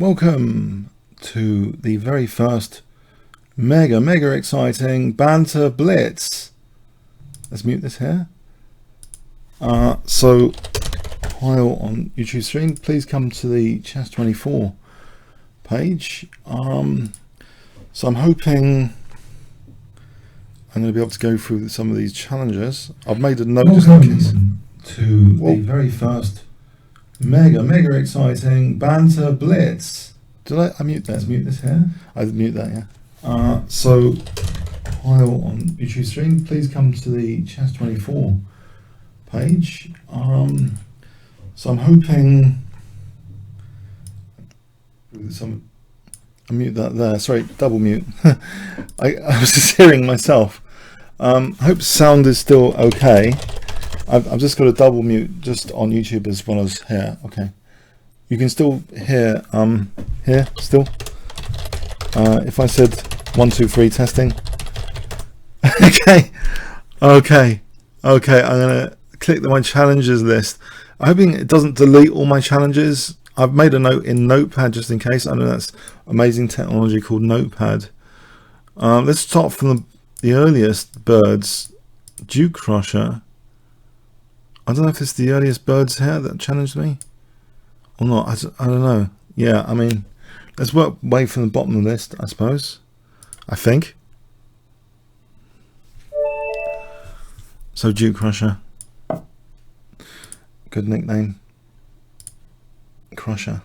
Welcome to the very first mega exciting Banter Blitz. Let's mute this here. So while on YouTube stream, please come to the Chess24 page. So I'm hoping I'm going to be able to go through some of these challenges. I've made a note just in case. To the very first mega exciting Banter Blitz. Did I mute that? Let's mute this here. I did mute that, yeah. So while on YouTube stream, please come to the Chess24 page. So I'm hoping I mute that there. Sorry, double mute. I was just hearing myself. I hope sound is still okay. I've just got a double mute just on YouTube as well as here. Okay, you can still hear here still. If I said 1 2 3 testing. okay. I'm gonna click my challenges list. I'm hoping it doesn't delete all my challenges. I've made a note in Notepad just in case. I know that's amazing technology called Notepad. Let's start from the earliest birds. Kingscrusher. I don't know if it's the earliest birds here that challenged me or not. I don't know. Yeah, I mean, let's work way from the bottom of the list, I suppose. I think. So Kingscrusher. Good nickname. Crusher.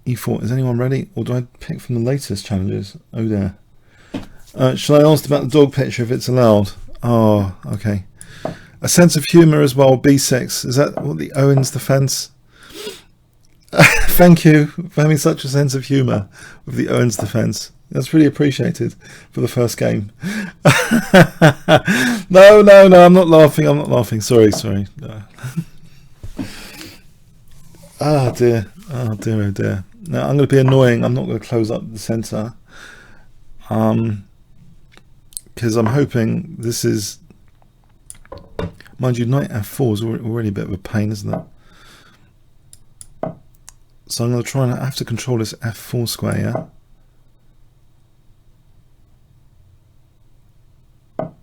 E4. Is anyone ready, or do I pick from the latest challenges? Oh dear. Shall I ask about the dog picture if it's allowed? Oh, okay. A sense of humour as well. B6. Is that what the Owens defence? Thank you for having such a sense of humour with the Owens defence. That's really appreciated for the first game. No, I'm not laughing. Sorry. No. Oh dear. Now I'm going to be annoying. I'm not going to close up the center. Because I'm hoping this is, mind you, knight f4 is already a bit of a pain, isn't it? So I'm going to try and I have to control this f4 square, yeah?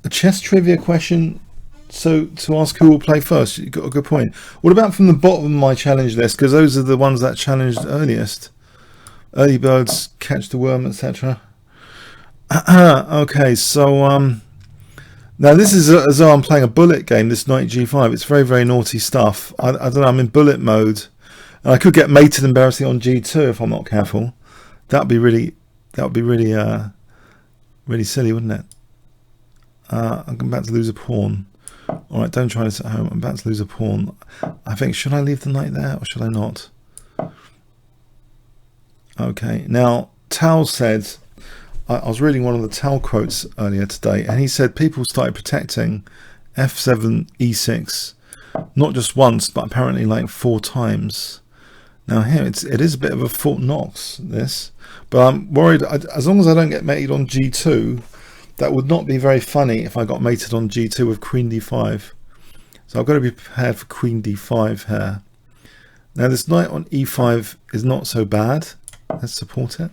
A chess trivia question. So to ask who will play first, you got a good point. What about from the bottom of my challenge list? Because those are the ones that challenged earliest. Early birds, catch the worm, etc. Okay, so now this is as though I'm playing a bullet game. This knight g5. It's very naughty stuff. I don't know. I'm in bullet mode, and I could get mated embarrassing on g2 if I'm not careful. That'd be really silly, wouldn't it? I'm about to lose a pawn. All right, don't try this at home. I'm about to lose a pawn. I think, should I leave the knight there or should I not? Okay, now Tal said, I was reading one of the Tal quotes earlier today, and he said people started protecting f7, e6, not just once, but apparently like 4 times. Now here, it is a bit of a Fort Knox, this, but I'm worried, as long as I don't get mated on g2, that would not be very funny if I got mated on g2 with queen d5. So I've got to be prepared for queen d5 here. Now this knight on e5 is not so bad. Let's support it.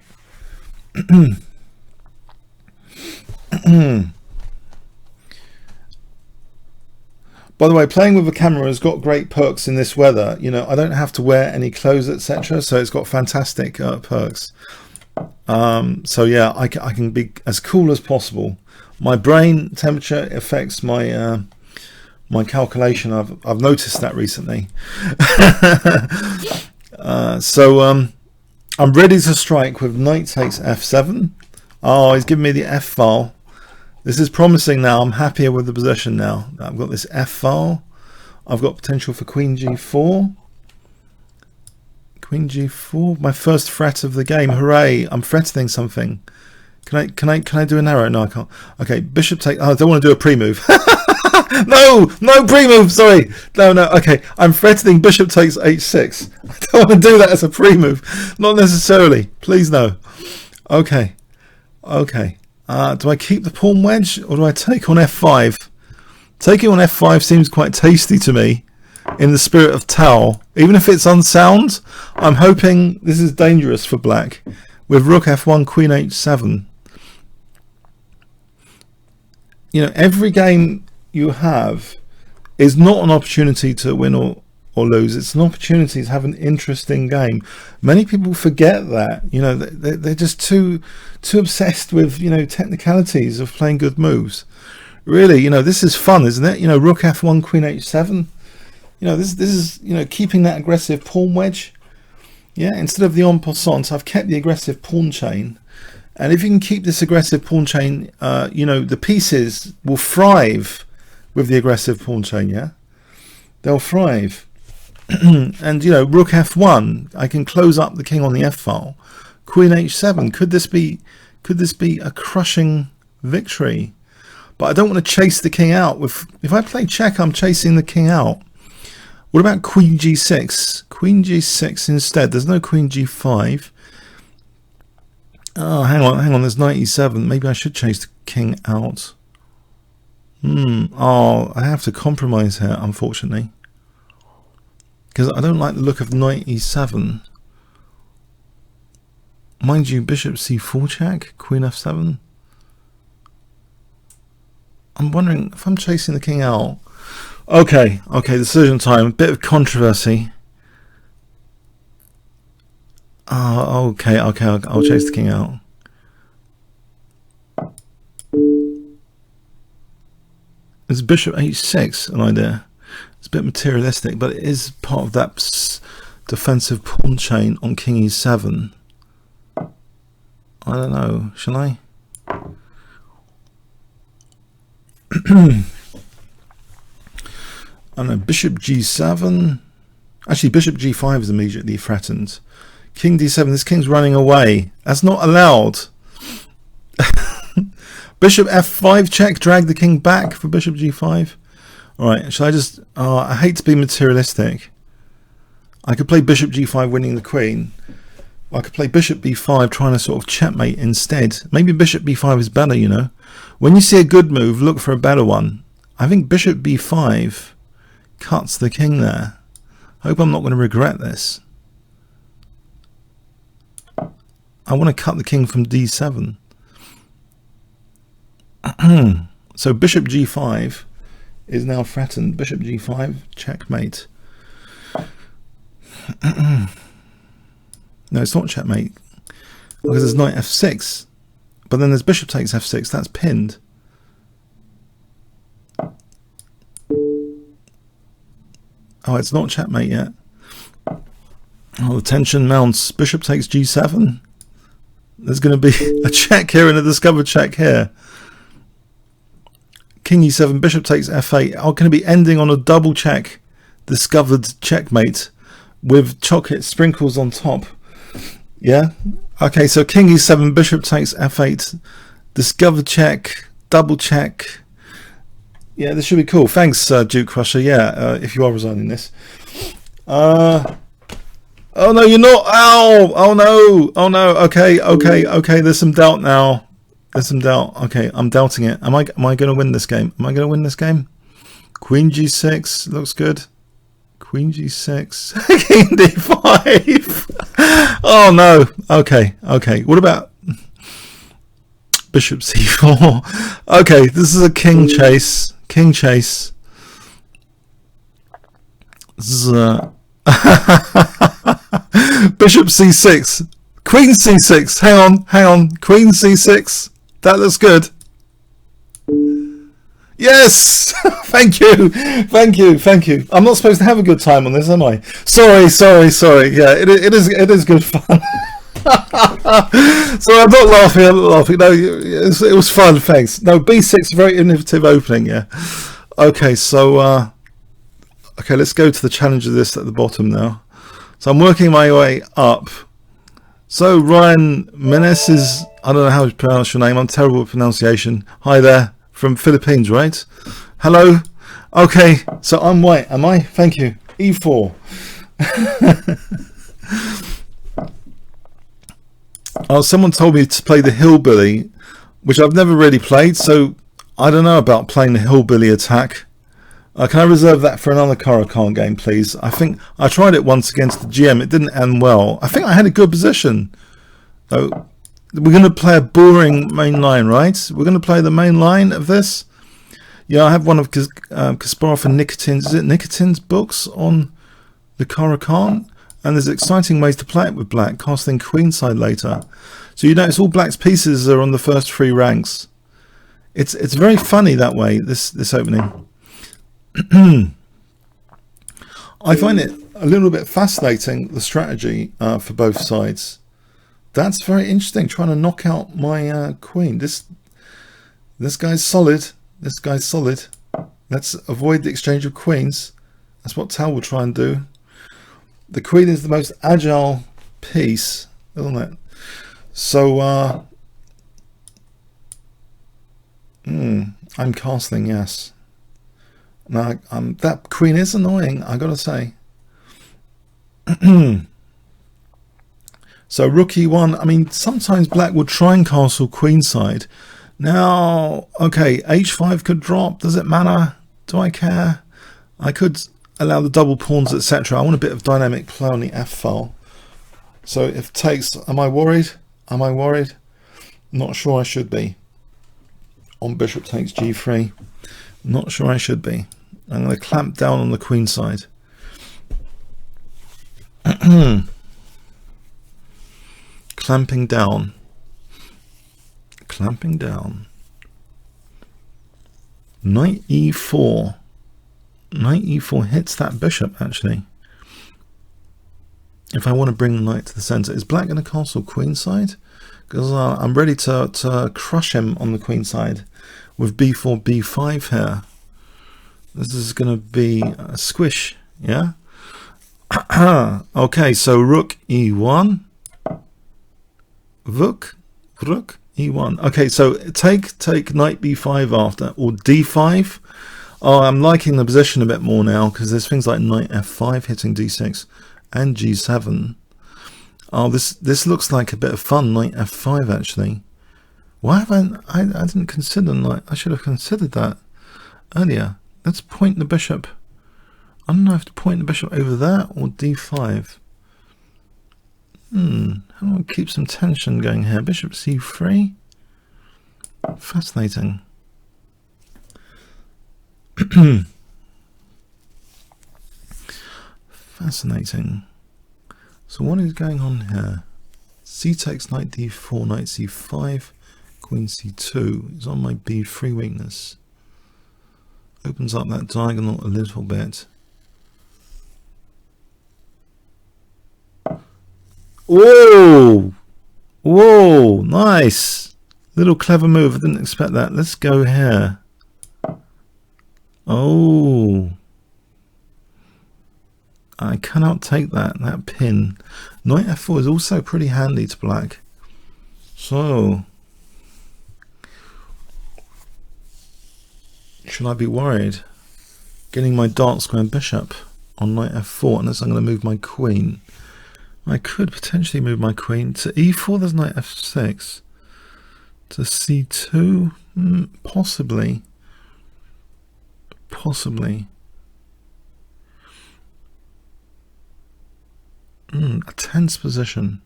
By the way, playing with a camera has got great perks in this weather. You know, I don't have to wear any clothes, etc. So it's got fantastic perks. So yeah, I can be as cool as possible. My brain temperature affects my my calculation. I've noticed that recently. I'm ready to strike with knight takes f7. Oh, he's giving me the f file. This is promising now. I'm happier with the position now. I've got this f file. I've got potential for queen g4. Queen g4, my first threat of the game. Hooray! I'm threatening something. Can I do an arrow? No, I can't. Okay, bishop take. Oh, I don't want to do a pre-move. No pre-move. Sorry. No. Okay, I'm threatening bishop takes h6. I don't want to do that as a pre-move. Not necessarily. Please no. Okay. Do I keep the pawn wedge or do I take on f5? Taking on f5 seems quite tasty to me, in the spirit of Tal. Even if it's unsound, I'm hoping this is dangerous for black. With rook f1, queen h7. You know, every game you have is not an opportunity to win or lose. It's an opportunity to have an interesting game. Many people forget that. You know, they're just too obsessed with, you know, technicalities of playing good moves. Really, you know, this is fun, isn't it? You know, rook f1, queen h7. You know, this is, you know, keeping that aggressive pawn wedge. Yeah, instead of the en passant, I've kept the aggressive pawn chain. And if you can keep this aggressive pawn chain, you know, the pieces will thrive with the aggressive pawn chain, yeah? They'll thrive. And, you know, rook f1, I can close up the king on the f-file. Queen h7, could this be a crushing victory? But I don't want to chase the king out. If I play check, I'm chasing the king out. What about queen g6? Queen g6 instead. There's no queen g5. Oh, hang on. There's knight e7. Maybe I should chase the king out. Oh, I have to compromise here, unfortunately. Because I don't like the look of knight e7. Mind you, bishop c4 check, queen f7. I'm wondering if I'm chasing the king out. Okay, decision time. A bit of controversy. Okay, I'll chase the king out. Is bishop h6 an idea? It's a bit materialistic, but it is part of that defensive pawn chain on king e7. I don't know, shall I? I don't know, bishop g7. Actually, bishop g5 is immediately threatened. King d7, this king's running away. That's not allowed. Bishop f5 check, drag the king back for bishop g5. Alright, shall I just... I hate to be materialistic. I could play bishop g5 winning the queen. I could play bishop b5 trying to sort of checkmate instead. Maybe bishop b5 is better, you know. When you see a good move, look for a better one. I think bishop b5 cuts the king there. Hope I'm not going to regret this. I want to cut the king from d7. So bishop g5 is now threatened. Bishop g5, checkmate. No, it's not checkmate, because there's knight f6, but then there's bishop takes f6. That's pinned. Oh, it's not checkmate yet. Oh, the tension mounts. Bishop takes g7. There's going to be a check here and a discovered check here. King e7, bishop takes f8. I'm going to be ending on a double check, discovered checkmate with chocolate sprinkles on top. Yeah. Okay, so king e7, bishop takes f8, discovered check, double check. Yeah, this should be cool. Thanks, Kingscrusher. Yeah, if you are resigning this. Oh no, you're not. Ow! Oh no! Oh no! Okay. There's some doubt now. There's some doubt. Okay, I'm doubting it. Am I going to win this game? Am I going to win this game? Queen g6 looks good. Queen g6. King d5. Oh no. Okay. What about bishop c4? Okay, this is a king chase. King chase. This is a bishop c6. Queen c6. Hang on. Queen c6. That looks good. Yes. Thank you. I'm not supposed to have a good time on this, am I? Sorry. Yeah, it is good fun. So I'm not laughing. No, it was fun. Thanks. No, b6, very innovative opening. Yeah. Okay, so okay, let's go to the challenge of this at the bottom now. So I'm working my way up. So Ryan Menes is, I don't know how to pronounce your name. I'm terrible with pronunciation. Hi there, from Philippines, right? Hello. Okay, so I'm white, am I? Thank you. E4. Oh, someone told me to play the hillbilly which I've never really played, so I don't know about playing the hillbilly attack. Can I reserve that for another Caracan game, please? I think I tried it once against the GM. It didn't end well. I think I had a good position. So we're going to play a boring main line, right? We're going to play the main line of this. Yeah, I have one of Kasparov and Nikitin's, is it Nikitin's books on the Caracan? And there's exciting ways to play it with black, casting queenside later. So you notice all black's pieces are on the first 3 ranks. It's very funny that way, this opening. I find it a little bit fascinating, the strategy for both sides. That's very interesting, trying to knock out my queen. This guy's solid. This guy's solid. Let's avoid the exchange of queens. That's what Tal will try and do. The queen is the most agile piece, isn't it? So I'm castling, yes. Now, that queen is annoying, I gotta say. So rook e1, I mean, sometimes black would try and castle queenside. Now, okay, h5 could drop. Does it matter? Do I care? I could allow the double pawns, etc. I want a bit of dynamic play on the f file. So if takes, am I worried? Am I worried? Not sure I should be. On bishop takes g3. Not sure I should be. I'm going to clamp down on the queen side. Clamping down. Clamping down. Knight e4. Knight e4 hits that bishop, actually. If I want to bring the knight to the center. Is black going to castle queenside? Because I'm ready to crush him on the queen side with b4, b5 here. This is going to be a squish, yeah? Okay, so rook e1. Rook e1. Okay, so take knight b5 after, or d5. Oh, I'm liking the position a bit more now because there's things like knight f5 hitting d6 and g7. Oh, this looks like a bit of fun. Knight f5 actually. Why have I didn't consider knight? I should have considered that earlier. Let's point the bishop. I don't know if to point the bishop over there or d5. How do I keep some tension going here? Bishop c3. Fascinating. Fascinating. So what is going on here? C takes knight d4, knight c5, queen c2 is on my b3 weakness. Opens up that diagonal a little bit. Whoa! Whoa! Nice! Little clever move. I didn't expect that. Let's go here. Oh! I cannot take that pin. Knight f4 is also pretty handy to black. So, should I be worried? Getting my dark square bishop on knight f4 unless I'm going to move my queen. I could potentially move my queen to e4. There's knight f6. To c2? Possibly. Possibly. A tense position.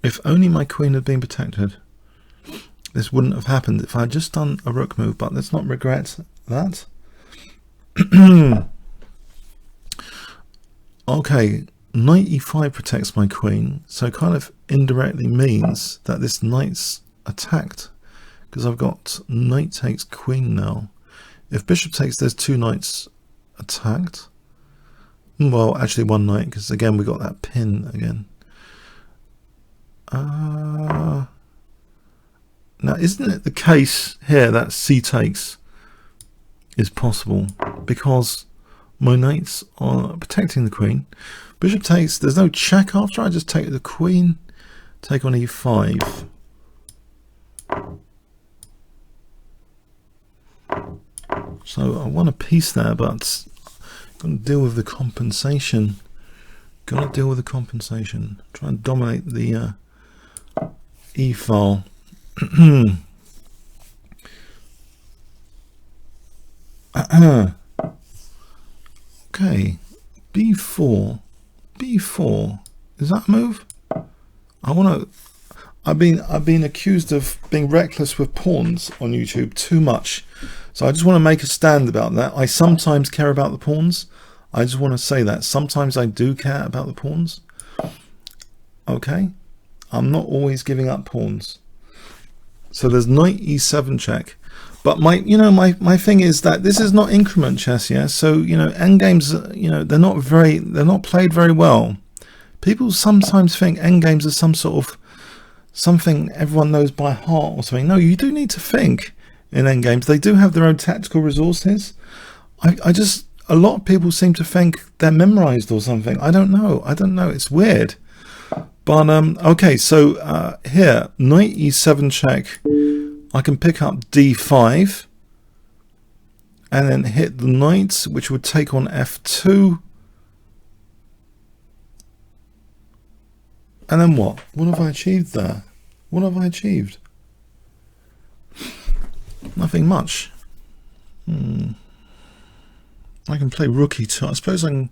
If only my queen had been protected, this wouldn't have happened. If I had just done a rook move, but let's not regret that. Okay, knight e5 protects my queen, so kind of indirectly means that this knight's attacked, because I've got knight takes queen now. If bishop takes, there's 2 knights attacked. Well, actually 1 knight, because again we got that pin again. Now, isn't it the case here that c takes is possible because my knights are protecting the queen? Bishop takes, there's no check after. I just take the queen, take on e5. So I want a piece there, but got to deal with the compensation. Got to deal with the compensation. Try and dominate the e file. Okay, b4, b4. Is that a move? I want to. I've been accused of being reckless with pawns on YouTube too much, so I just want to make a stand about that. I sometimes care about the pawns. I just want to say that sometimes I do care about the pawns. Okay, I'm not always giving up pawns. So there's knight e7 check. But my thing is that this is not increment chess, yeah. So endgames, they're not played very well. People sometimes think endgames are some sort of something everyone knows by heart or something. No, you do need to think in endgames. They do have their own tactical resources. A lot of people seem to think they're memorized or something. I don't know. It's weird. But okay, so here, knight e7 check. I can pick up d5 and then hit the knight, which would take on f2. And then what? What have I achieved there? What have I achieved? Nothing much. I can play rook e2. I suppose I can...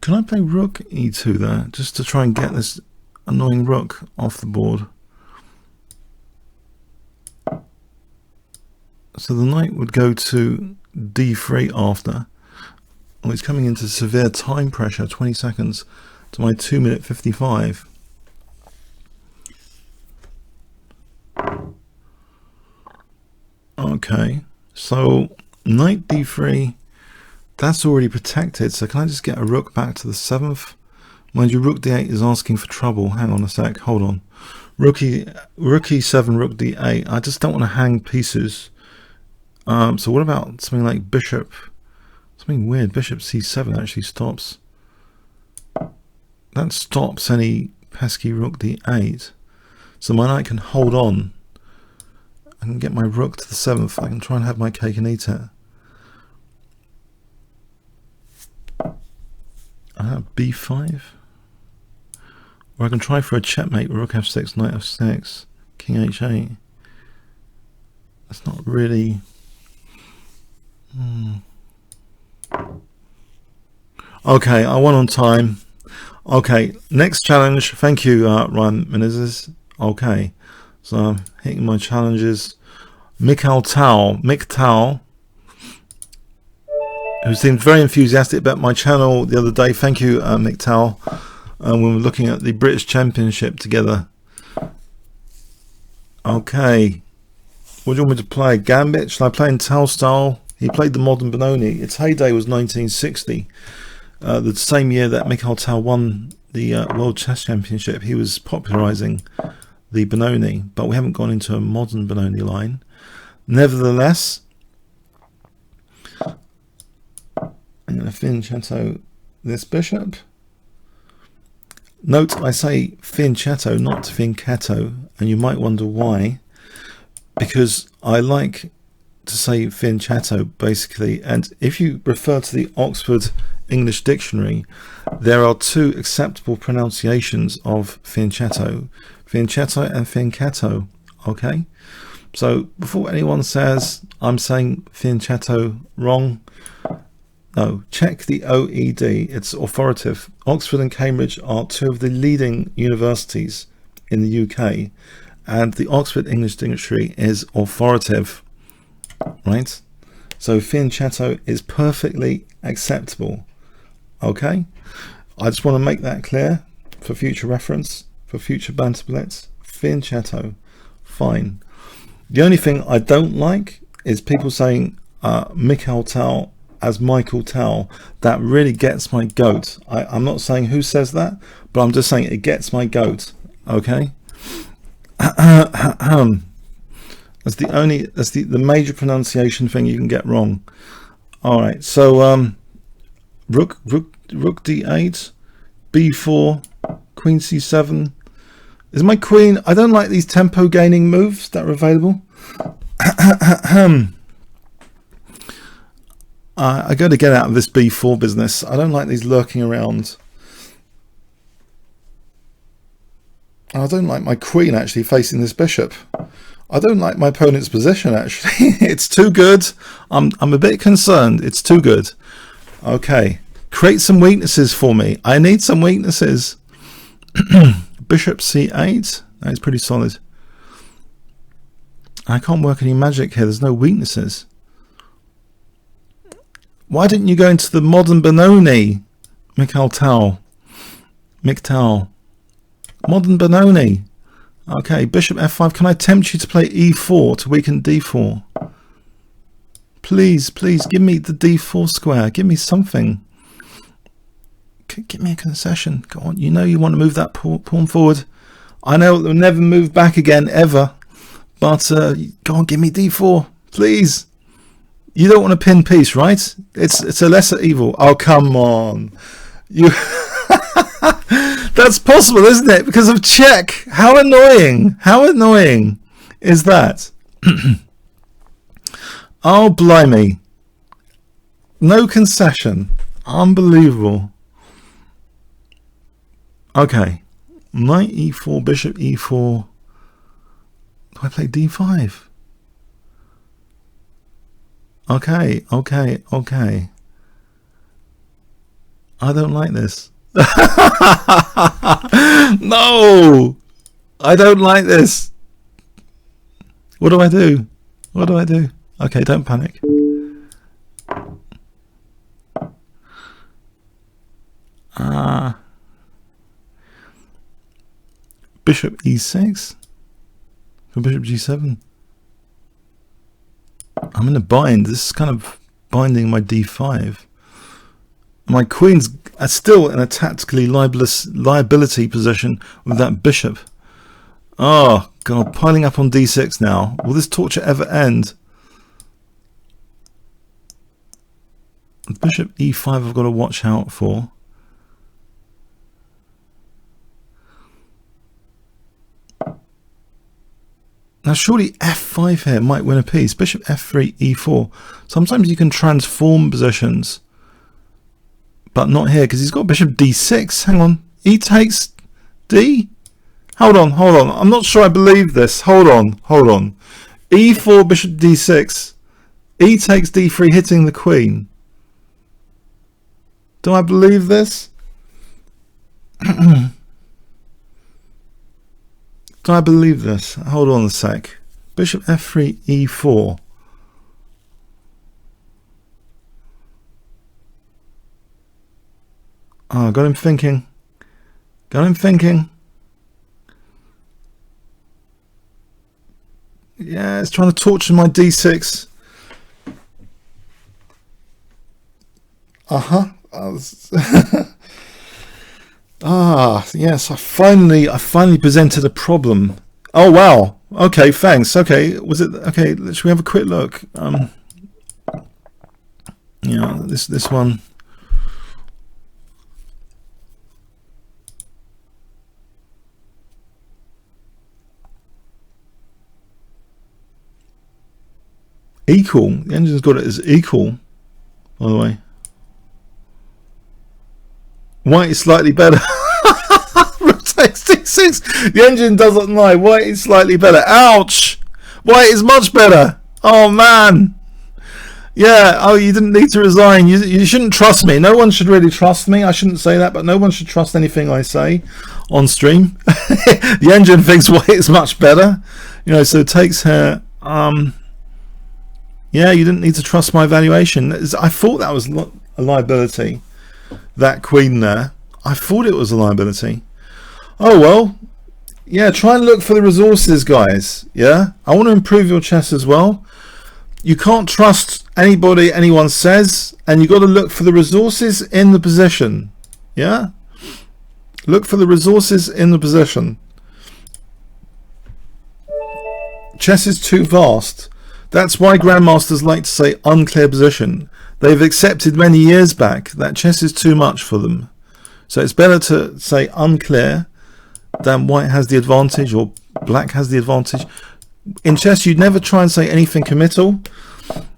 Can I play rook e2 there? Just to try and get this annoying rook off the board. So the knight would go to d3 after. Oh, it's coming into severe time pressure, 20 seconds to my 2-minute 55. Okay, so knight d3, that's already protected, so can I just get a rook back to the 7th? Mind you, rook d8 is asking for trouble. Hang on a sec, hold on. Rook e7, rook d8. I just don't want to hang pieces. So what about something like bishop? Something weird. Bishop c7 actually stops. That stops any pesky rook d8. So my knight can hold on. I can get my rook to the 7th. I can try and have my cake and eat it. I have b5. Or I can try for a checkmate. Rook f6, knight f6, king h8. That's not really... Okay, I won on time. Okay, next challenge. Thank you, Ryan Menezes. Okay, so I'm hitting my challenges. Mik Tal, who seemed very enthusiastic about my channel the other day. Thank you, Mik Tal. When we were looking at the British Championship together. Okay, what do you want me to play? Gambit? Shall I play in Tal style? He played the modern Benoni. Its heyday was 1960. The same year that Mik Tal won the World Chess Championship. He was popularizing the Benoni, but we haven't gone into a modern Benoni line. Nevertheless, I'm going to fianchetto this bishop. Note I say fianchetto, not fianchetto, and you might wonder why. Because I like to say fianchetto basically, and if you refer to the Oxford English Dictionary, there are two acceptable pronunciations of fianchetto: fianchetto and fianchetto. Okay, so before anyone says I'm saying fianchetto wrong, no, check the OED, it's authoritative. Oxford and Cambridge are two of the leading universities in the UK, and the Oxford English Dictionary is authoritative, right? So fianchetto is perfectly acceptable. Okay, I just want to make that clear for future reference, for future Banter Blitz. Fianchetto, fine. The only thing I don't like is people saying Mik Tal as Michael Tal. That really gets my goat. I'm not saying who says that, but I'm just saying it gets my goat. Okay. That's the major pronunciation thing you can get wrong. All right, so rook d8, b4, queen c7. Is my queen? I don't like these tempo gaining moves that are available. I got to get out of this b4 business. I don't like these lurking around. I don't like my queen actually facing this bishop. I don't like my opponent's position actually. It's too good. I'm a bit concerned. It's too good. Okay. Create some weaknesses for me. I need some weaknesses. Bishop c8. That is pretty solid. I can't work any magic here. There's no weaknesses. Why didn't you go into the modern Benoni? Mik Tal. Mik Tal. Modern Benoni. Okay, bishop f5. Can I tempt you to play e4 to weaken d4? Please, please, give me the d4 square. Give me something. Give me a concession. Go on, you know you want to move that pawn forward. I know it will never move back again, ever. But go on, give me d4, please. You don't want a pin piece, right? It's a lesser evil. Oh, come on. You... That's possible, isn't it? Because of check. How annoying. How annoying is that? Oh, blimey. No concession. Unbelievable. Okay. Knight e4, bishop e4. Do I play d5? Okay, okay, okay. I don't like this. No, I don't like this. What do I do? What do I do? Okay, don't panic. Bishop e6 for bishop g7. I'm in a bind. This is kind of binding my d5. My queen's still in a tactically liability position with that bishop. Oh, God, piling up on d6 now. Will this torture ever end? Bishop e5 I've got to watch out for. Now surely f5 here might win a piece. Bishop f3, e4. Sometimes you can transform positions. But not here, because he's got bishop d6. Hang on. E takes d? Hold on, hold on. I'm not sure I believe this. Hold on, hold on. e4, bishop d6. E takes d3, hitting the queen. Do I believe this? Do I believe this? Hold on a sec. Bishop f3, e4. Oh, got him thinking. Got him thinking. Yeah, it's trying to torture my d6. Ah, yes, I finally presented a problem. Oh wow. Okay, thanks. Okay, was it okay, should we have a quick look? Yeah, this one. Equal. The engine's got it as equal, by the way. White is slightly better. Rotates d6. The engine doesn't lie. White is slightly better. Ouch! White is much better. Oh man. Yeah. Oh, you didn't need to resign. You shouldn't trust me. No one should really trust me. I shouldn't say that, but no one should trust anything I say on stream. The engine thinks white is much better. You know, so it takes her. Yeah, you didn't need to trust my evaluation. I thought that was a liability. That queen there. I thought it was a liability. Oh well. Yeah, try and look for the resources, guys. Yeah, I want to improve your chess as well. You can't trust anybody anyone says, and you got to look for the resources in the position. Yeah, look for the resources in the position. Chess is too vast. That's why grandmasters like to say unclear position. They've accepted many years back that chess is too much for them. So it's better to say unclear than white has the advantage or black has the advantage. In chess, you'd never try and say anything committal.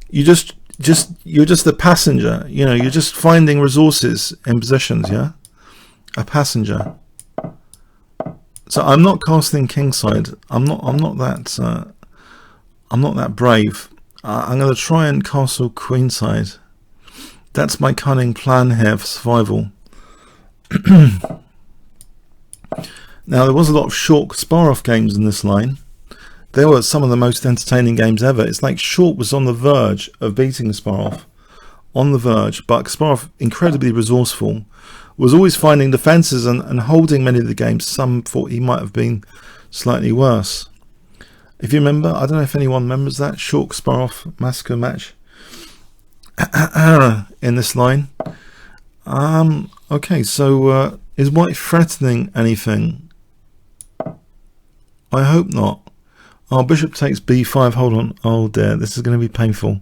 You're just the passenger. You know, you're just finding resources in positions. Yeah, a passenger. So I'm not casting kingside. I'm not that brave. I'm going to try and castle queenside. That's my cunning plan here for survival. Now, there was a lot of short spar-off games in this line. They were some of the most entertaining games ever. It's like short was on the verge of beating spar-off. On the verge. But Kasparov, incredibly resourceful, was always finding defences and holding many of the games. Some thought he might have been slightly worse. If you remember, I don't know if anyone remembers that short Kasparov massacre match in this line. Okay, so is white threatening anything? I hope not. Oh, bishop takes b5. Hold on. Oh dear, this is going to be painful.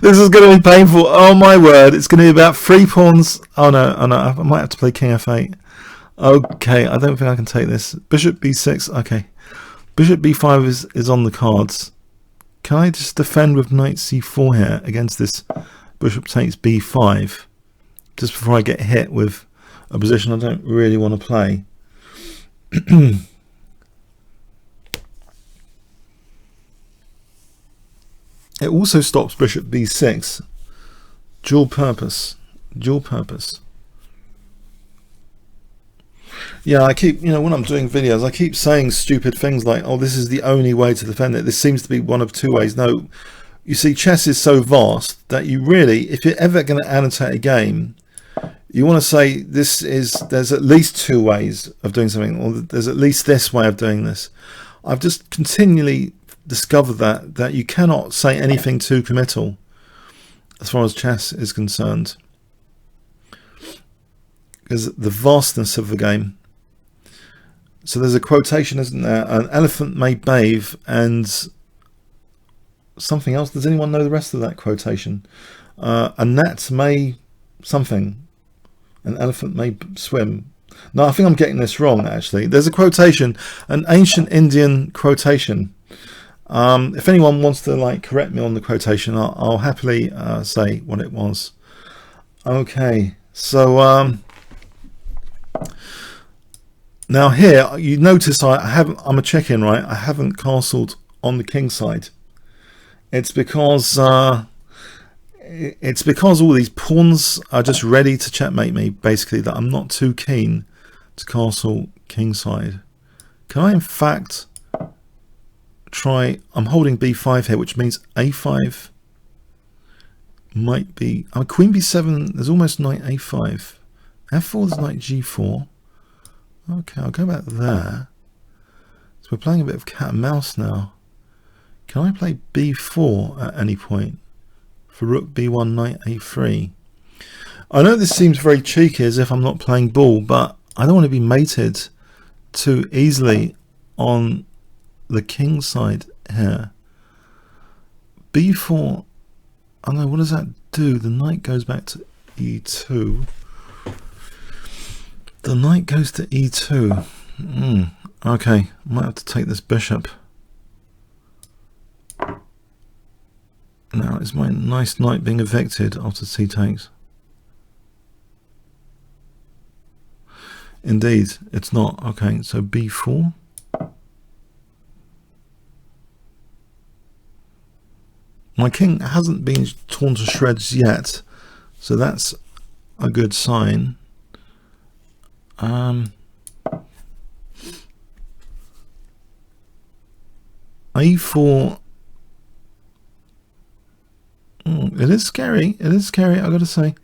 This is going to be painful. Oh my word, it's going to be about 3 pawns. Oh no, I might have to play king f8. Okay, I don't think I can take this. Bishop b6. Okay, bishop b5 is on the cards. Can I just defend with knight c4 here against this bishop takes b5 just before I get hit with a position I don't really want to play? It also stops bishop b6. Dual purpose. Yeah, I keep, when I'm doing videos, I keep saying stupid things like, oh, this is the only way to defend it. This seems to be one of 2 ways. No, you see, chess is so vast that you really, if you're ever going to annotate a game, you want to say there's at least 2 ways of doing something, or there's at least this way of doing this. I've just continually discovered that you cannot say anything too committal as far as chess is concerned, because the vastness of the game. So there's a quotation, isn't there? An elephant may bathe and something else. Does anyone know the rest of that quotation? A gnat may something. An elephant may swim. No, I think I'm getting this wrong, actually. There's a quotation, an ancient Indian quotation. If anyone wants to correct me on the quotation, I'll happily say what it was. Okay, so now here you notice I'm a check-in, right? I haven't castled on the king side. It's because all these pawns are just ready to checkmate me, basically, that I'm not too keen to castle king side. Can I in fact try? I'm holding b5 here, which means a5 might be queen b7. There's almost knight a5. f4, there's knight g4. Okay, I'll go back there. So we're playing a bit of cat and mouse now. Can I play b4 at any point for rook b1, knight a3? I know this seems very cheeky, as if I'm not playing ball, but I don't want to be mated too easily on the king side here. b4, I don't know, what does that do? The knight goes back to e2. The knight goes to e2. Okay, might have to take this bishop. Now, is my nice knight being evicted after c takes? Indeed, it's not. Okay, so b4. My king hasn't been torn to shreds yet, so that's a good sign. a4. It is scary. It is scary, I gotta say.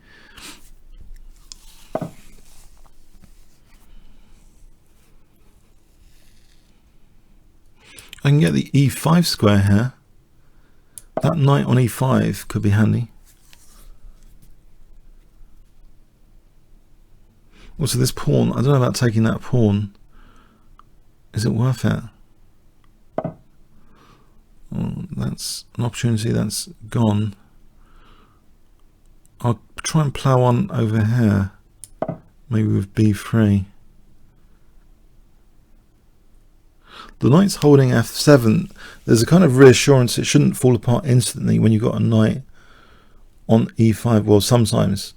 I can get the e5 square here. That knight on e5 could be handy. Also, this pawn, I don't know about taking that pawn. Is it worth it? Oh, that's an opportunity that's gone. I'll try and plough on over here, maybe with b3. The knight's holding f7. There's a kind of reassurance it shouldn't fall apart instantly when you've got a knight on e5. Well, sometimes.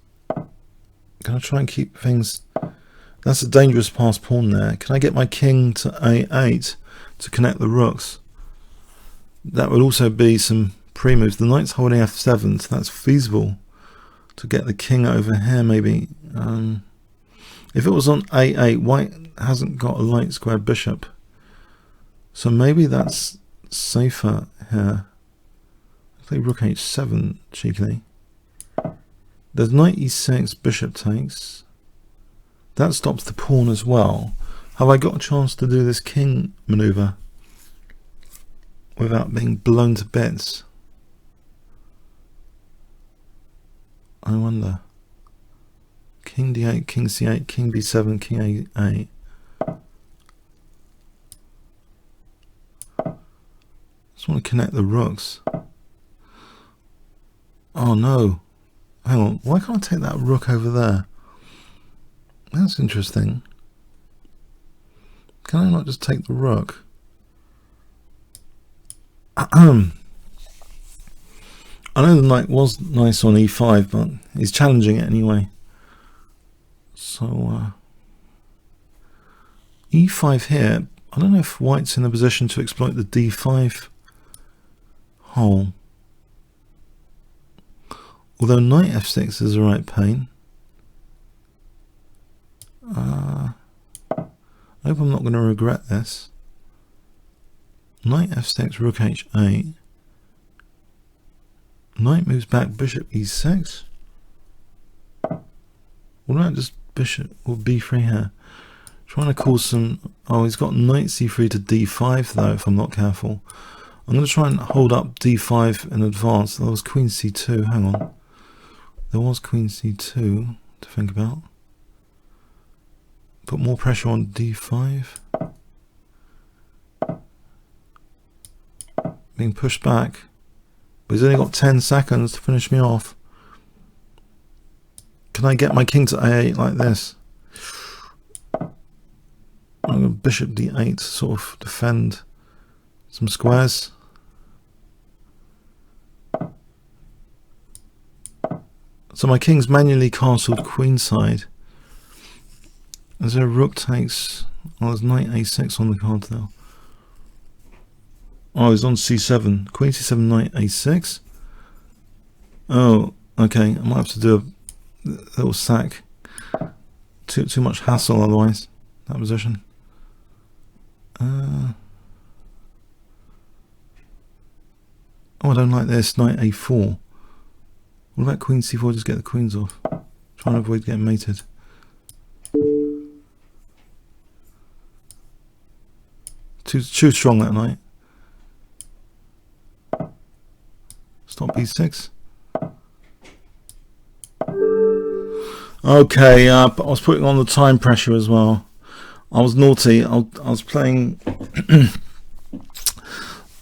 Can I try and keep things? That's a dangerous passed pawn there. Can I get my king to a8 to connect the rooks? That would also be some pre-moves. The knight's holding f7, so that's feasible to get the king over here maybe. If it was on a8, white hasn't got a light square bishop. So maybe that's safer here. I play rook h7 cheekily. There's knight e6, bishop takes. That stops the pawn as well. Have I got a chance to do this king maneuver without being blown to bits? I wonder. King d8, king c8, king b7, king a8. Just want to connect the rooks. Oh no. Hang on. Why can't I take that rook over there? That's interesting. Can I not just take the rook? I know the knight was nice on e5, but he's challenging it anyway. So e5 here. I don't know if white's in the position to exploit the d5 hole. Although knight f6 is the right pain. I hope I'm not going to regret this. Knight f6, rook h8. Knight moves back, bishop e6. What about just bishop or b3 here? Trying to cause some... Oh, he's got knight c3 to d5 though, if I'm not careful. I'm going to try and hold up d5 in advance. There was queen c2, hang on. There was queen c2 to think about. Put more pressure on d5. Being pushed back. But he's only got 10 seconds to finish me off. Can I get my king to a8 like this? I'm going to bishop d8 to sort of defend some squares. So my king's manually castled queenside. As a rook takes... Oh, there's knight a6 on the card now. Oh, he's on c7. Queen c7, knight a6. Oh, okay. I might have to do a little sack. Too much hassle otherwise, that position. Oh, I don't like this. Knight a4. What about queen c4? Just get the queens off. Trying to avoid getting mated. Too strong that knight. Stop b6. Okay, I was putting on the time pressure as well. I was naughty. I was playing.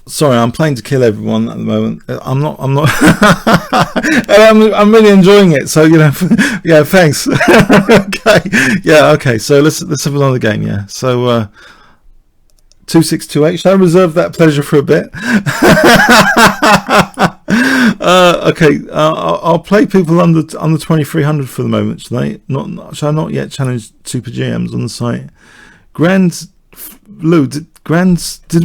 Sorry, I'm playing to kill everyone at the moment. I'm not. I'm really enjoying it. So you know, yeah. Thanks. Okay. Yeah. Okay. So let's have another game. Yeah. So 2628. Should I reserve that pleasure for a bit? Okay. I'll play people under 2300 for the moment. Should I not yet challenge Super GMs on the site? Grandaloo,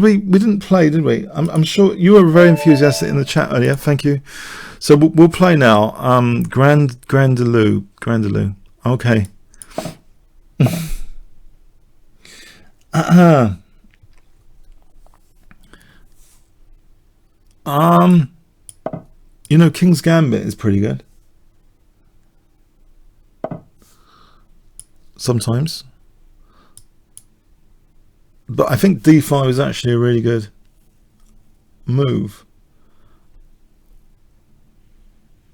we didn't play, did we? I'm sure you were very enthusiastic in the chat earlier. Thank you. So we'll play now. Grandaloo. Okay. You know, King's Gambit is pretty good. Sometimes. But I think d5 is actually a really good move.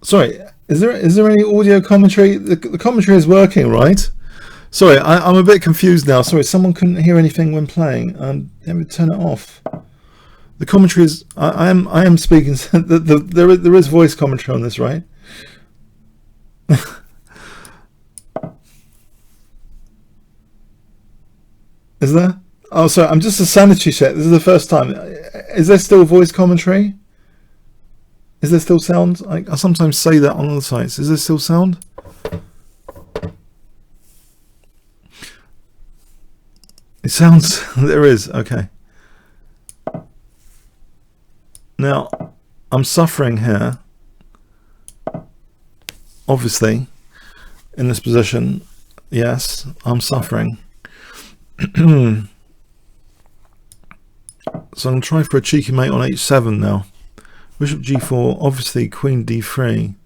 Sorry, is there any audio commentary? The commentary is working, right? Sorry, I'm a bit confused now. Sorry, someone couldn't hear anything when playing. Let me turn it off. The commentary is... I am speaking... there is voice commentary on this, right? Is there? Oh, sorry, I'm just a sanity check. This is the first time. Is there still voice commentary? Is there still sound? I sometimes say that on other sites. Is there still sound? It sounds there is. Okay. Now I'm suffering here. Obviously, in this position, yes, I'm suffering. So I'm going to try for a cheeky mate on h7 now. Bishop g4, obviously queen d3.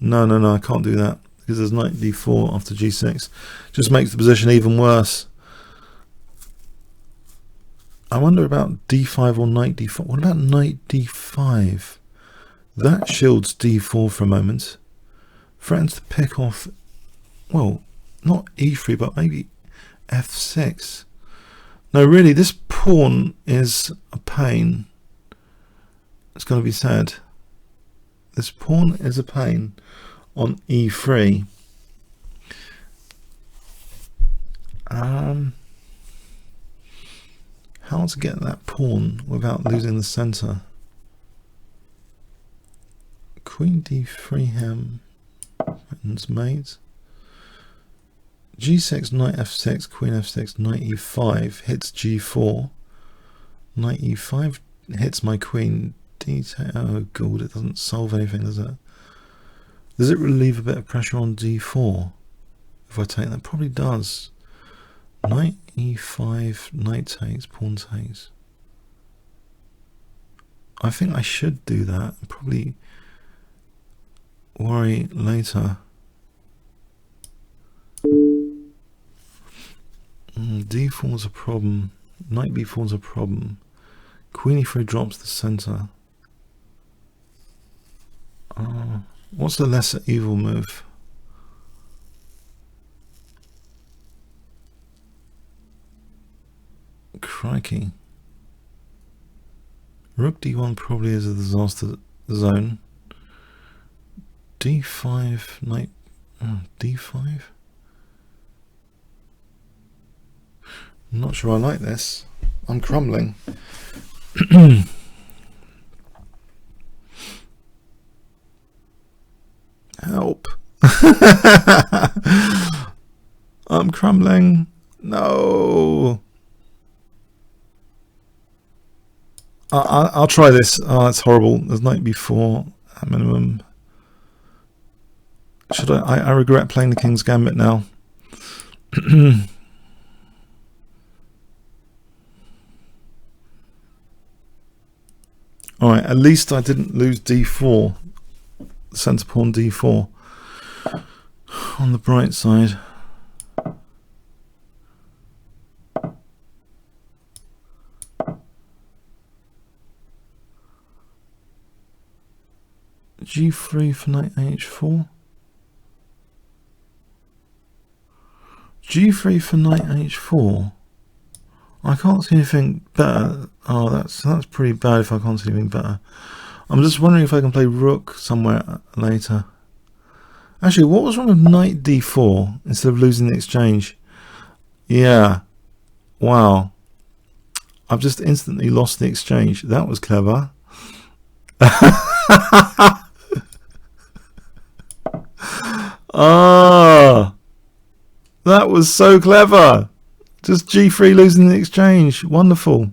No, I can't do that because there's knight d4 after g6. Just makes the position even worse. I wonder about d5 or knight d4. What about knight d5? That shields d4 for a moment. Threatens to pick off, well, not e3, but maybe f6. No, really, this pawn is a pain. It's going to be said. This pawn is a pain on e3. How to get that pawn without losing the center? Queen d3 hem. Mate. g6, knight f6, queen f6, knight e5 hits g4. Knight e5 hits my queen. Oh god, it doesn't solve anything, does it? Does it relieve a bit of pressure on d4 if I take that? Probably does. Knight e5, knight takes, pawn takes. I think I should do that. Probably worry later. D4 is a problem. Knight b4 is a problem. Queen e3 drops the center. What's the lesser evil move? Crikey. Rook d1 probably is a disaster zone. d5, knight, d5? I'm not sure I like this. I'm crumbling. Help. I'm crumbling. No. I'll try this. Oh, that's horrible. There's knight b4 at minimum. Should I regret playing the King's Gambit now. Alright, at least I didn't lose d4. Centre pawn d4. On the bright side. g3 for knight h4. g3 for knight h4. I can't see anything better. Oh, that's pretty bad if I can't see anything better. I'm just wondering if I can play rook somewhere later. Actually, what was wrong with knight d4 instead of losing the exchange? Yeah. Wow. I've just instantly lost the exchange. That was clever. Ah, that was so clever. Just g3 losing the exchange. Wonderful.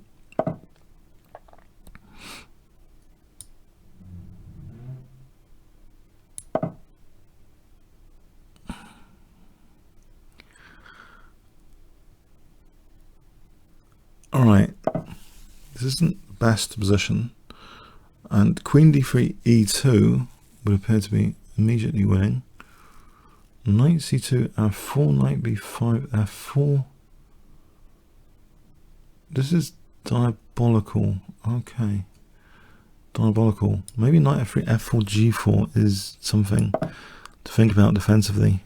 Alright. This isn't the best position. And queen d3 e2 would appear to be immediately winning. Knight c2 f4, knight b5 f4. This is diabolical. Okay. Diabolical. Maybe knight f3, f4, g4 is something to think about defensively.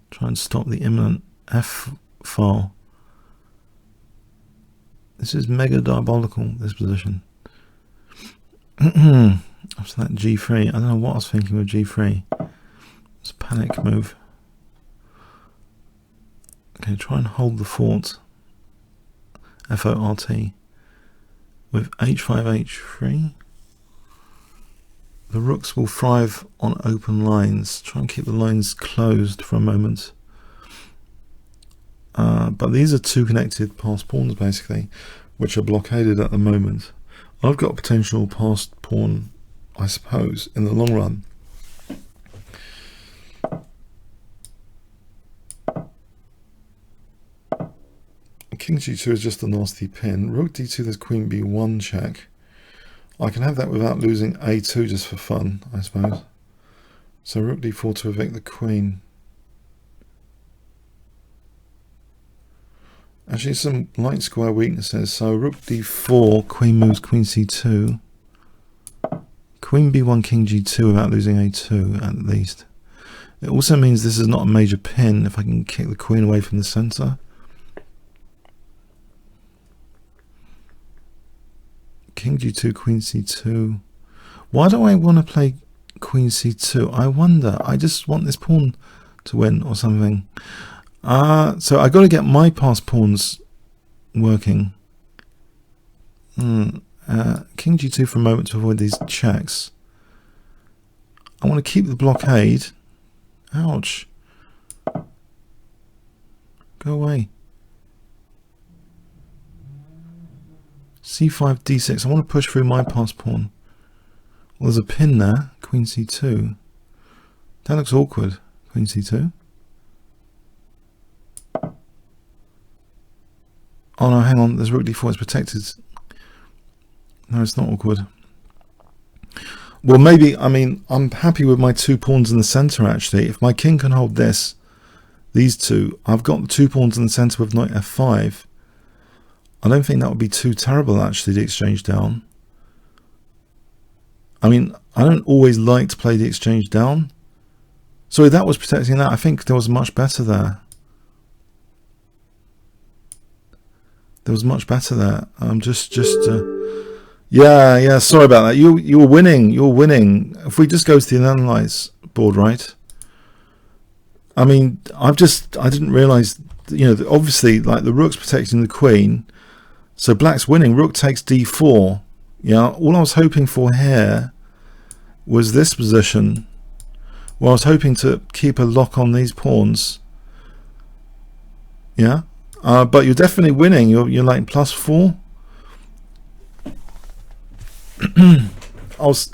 Try and stop the imminent f file. This is mega diabolical, this position. After that g3, I don't know what I was thinking with g3. It's a panic move. Okay, try and hold the fort. FORT with h5, h3. The rooks will thrive on open lines. Try and keep the lines closed for a moment. But these are two connected passed pawns basically, which are blockaded at the moment. I've got a potential passed pawn, I suppose, in the long run. King g2 is just a nasty pin. Rook d2, there's queen b1 check. I can have that without losing a2 just for fun, I suppose. So rook d4 to evict the queen. Actually, some light square weaknesses. So rook d4, queen moves, queen c2. Queen b1, king g2 without losing a2 at least. It also means this is not a major pin if I can kick the queen away from the center. King g2, queen c2. Why do I want to play queen c2? I wonder. I just want this pawn to win or something. So I got to get my passed pawns working. King g2 for a moment to avoid these checks. I want to keep the blockade. Ouch. Go away. c5, d6. I want to push through my passed pawn. Well, there's a pin there. Queen c2. That looks awkward. Queen c2. Oh no, hang on. There's rook d4. It's protected. No, it's not awkward. Well, maybe, I mean, I'm happy with my two pawns in the center, actually. If my king can hold this, these two, I've got the two pawns in the center with knight f5. I don't think that would be too terrible, actually, the exchange down. I mean, I don't always like to play the exchange down. Sorry, that was protecting that. I think there was much better there. There was much better there. Yeah, sorry about that. You were winning. You were winning. If we just go to the analyze board, right? I mean, I didn't realize, you know, obviously, like the rook's protecting the queen. So black's winning. Rook takes d4. Yeah, all I was hoping for here was this position, where I was hoping to keep a lock on these pawns. Yeah, but you're definitely winning. You're like +4.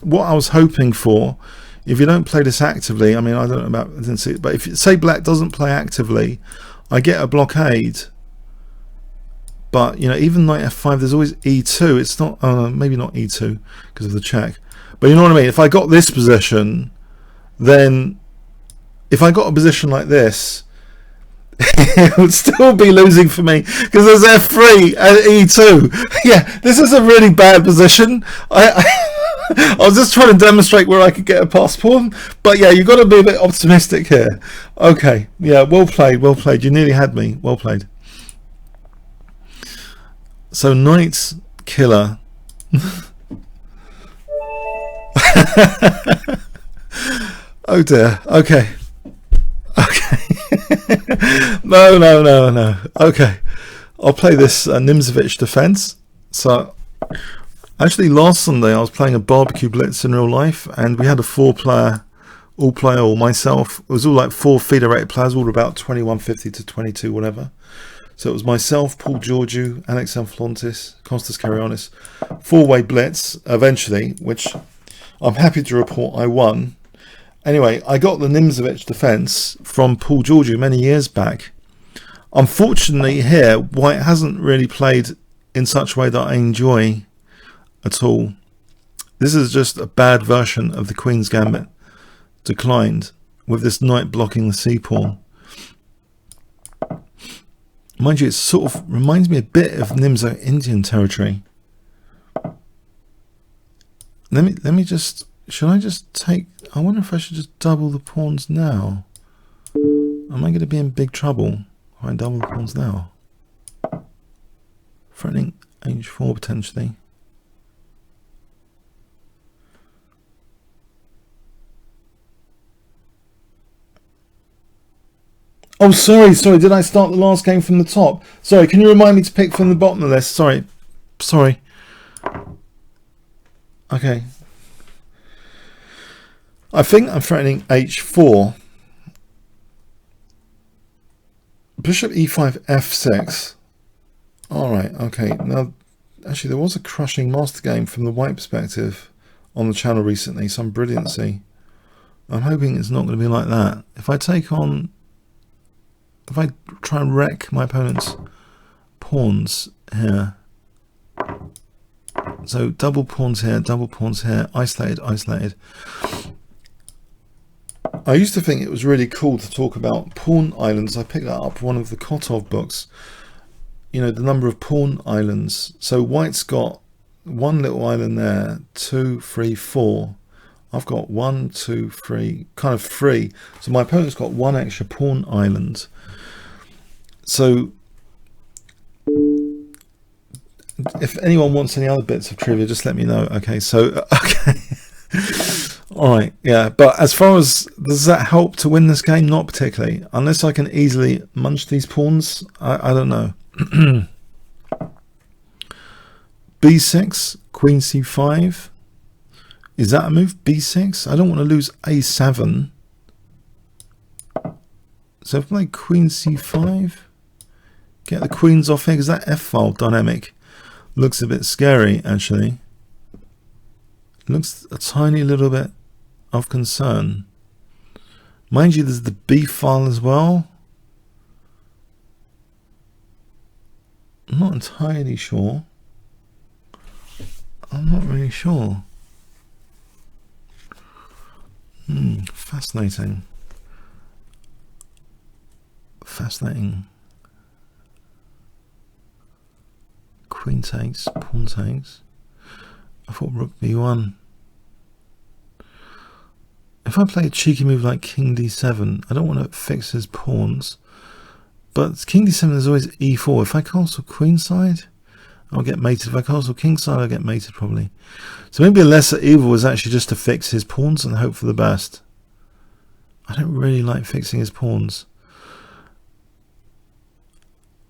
What I was hoping for, if you don't play this actively, I mean, I don't know about, I didn't see it, but if you say black doesn't play actively, I get a blockade. But, you know, even knight f5, there's always e2. It's not, maybe not e2 because of the check. But you know what I mean? If I got this position, then if I got a position like this, it would still be losing for me because there's f3 and e2. Yeah, this is a really bad position. I was just trying to demonstrate where I could get a passed pawn. But yeah, you've got to be a bit optimistic here. Okay, yeah, well played, well played. You nearly had me. Well played. So knight killer. Oh dear. Okay. No. Okay. I'll play this Nimzovich defense. So actually last Sunday I was playing a barbecue blitz in real life and we had a 4-player all player or myself. It was all like 4 feeder rated players, all about 2150 to 22 whatever. So it was myself, Paul Georgiou, Alex Anflontis, Kostas Karyonis, 4-way blitz eventually, which I'm happy to report I won. Anyway, I got the Nimzovich defense from Paul Georgiou many years back. Unfortunately here, White hasn't really played in such a way that I enjoy at all. This is just a bad version of the Queen's Gambit declined, with this knight blocking the c-pawn. Mind you, it sort of reminds me a bit of Nimzo Indian territory. Let me just, should I just take, I wonder if I should just double the pawns now. Am I going to be in big trouble if I double the pawns now? Threatening h4 potentially. Oh, sorry, did I start the last game from the top? Sorry, can you remind me to pick from the bottom of the list? Sorry. Okay. I think I'm threatening h4. bishop e5 f6. Alright, okay. Now, actually, there was a crushing master game from the white perspective on the channel recently, some brilliancy. I'm hoping it's not going to be like that. If I take on... If I try and wreck my opponent's pawns here... So double pawns here, isolated, isolated. I used to think it was really cool to talk about pawn islands. I picked that up one of the Kotov books. You know, the number of pawn islands. So white's got one little island there, 2, 3, 4. I've got 1, 2, 3, kind of 3. So my opponent's got one extra pawn island. So if anyone wants any other bits of trivia, just let me know. Okay, so, okay. All right, yeah. But as far as, does that help to win this game? Not particularly. Unless I can easily munch these pawns. I don't know. B6, queen c5. Is that a move? B6? I don't want to lose a7. So if I play queen c5, get the queens off here, because that f-file dynamic looks a bit scary, actually. Looks a tiny little bit of concern. Mind you, there's the b file as well. I'm not entirely sure. I'm not really sure. Fascinating. Fascinating. Queen takes, pawn takes. I thought rook b1. If I play a cheeky move like king d7, I don't want to fix his pawns. But king d7 is always e4. If I castle queenside, I'll get mated. If I castle kingside, I'll get mated probably. So maybe a lesser evil is actually just to fix his pawns and hope for the best. I don't really like fixing his pawns.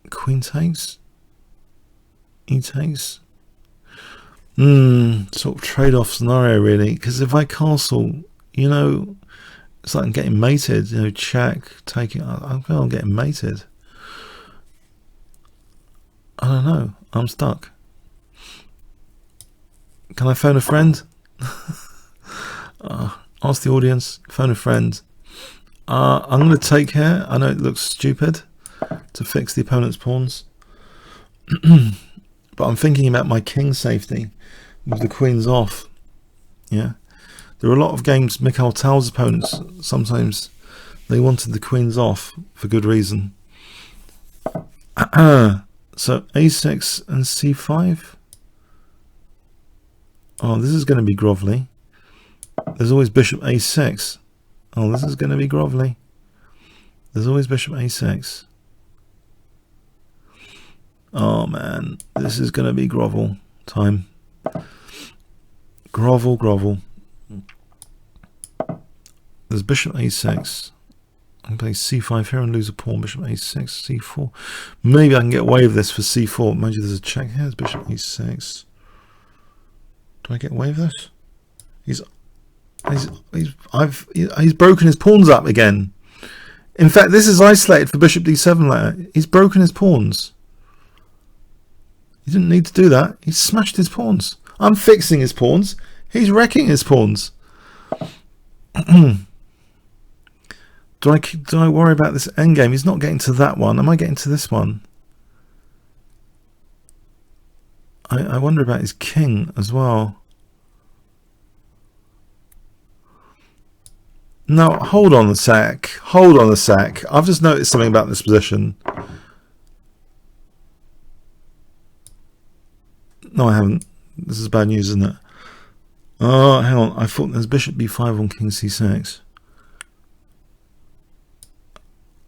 Queen takes. E takes. Sort of trade-off scenario really, because if I castle, you know, it's like I'm getting mated, you know, check, taking, I'm getting mated. I don't know, I'm stuck. Can I phone a friend? Ask the audience, phone a friend. I'm going to take here. I know it looks stupid to fix the opponent's pawns. But I'm thinking about my king safety with the queens off. Yeah, there are a lot of games Mik Tal's opponents, sometimes they wanted the queens off for good reason. So a6 and c5. Oh, this is going to be grovelly. There's always bishop a6. Oh, this is going to be grovelly. There's always bishop a6. Oh man, this is going to be grovel time. Grovel, grovel. There's bishop a6. I can play c5 here and lose a pawn. Bishop a6, c4. Maybe I can get away with this for c4. Mind you, there's a check here. There's bishop e6. Do I get away with this? He's broken his pawns up again. In fact, this is isolated for bishop d7 later. He's broken his pawns. He didn't need to do that. He smashed his pawns. I'm fixing his pawns. He's wrecking his pawns. Do I worry about this endgame? He's not getting to that one. Am I getting to this one? I wonder about his king as well. No, hold on a sec. Hold on a sec. I've just noticed something about this position. No, I haven't. This is bad news, isn't it? Oh, hang on. I thought there's bishop b5 on king c6.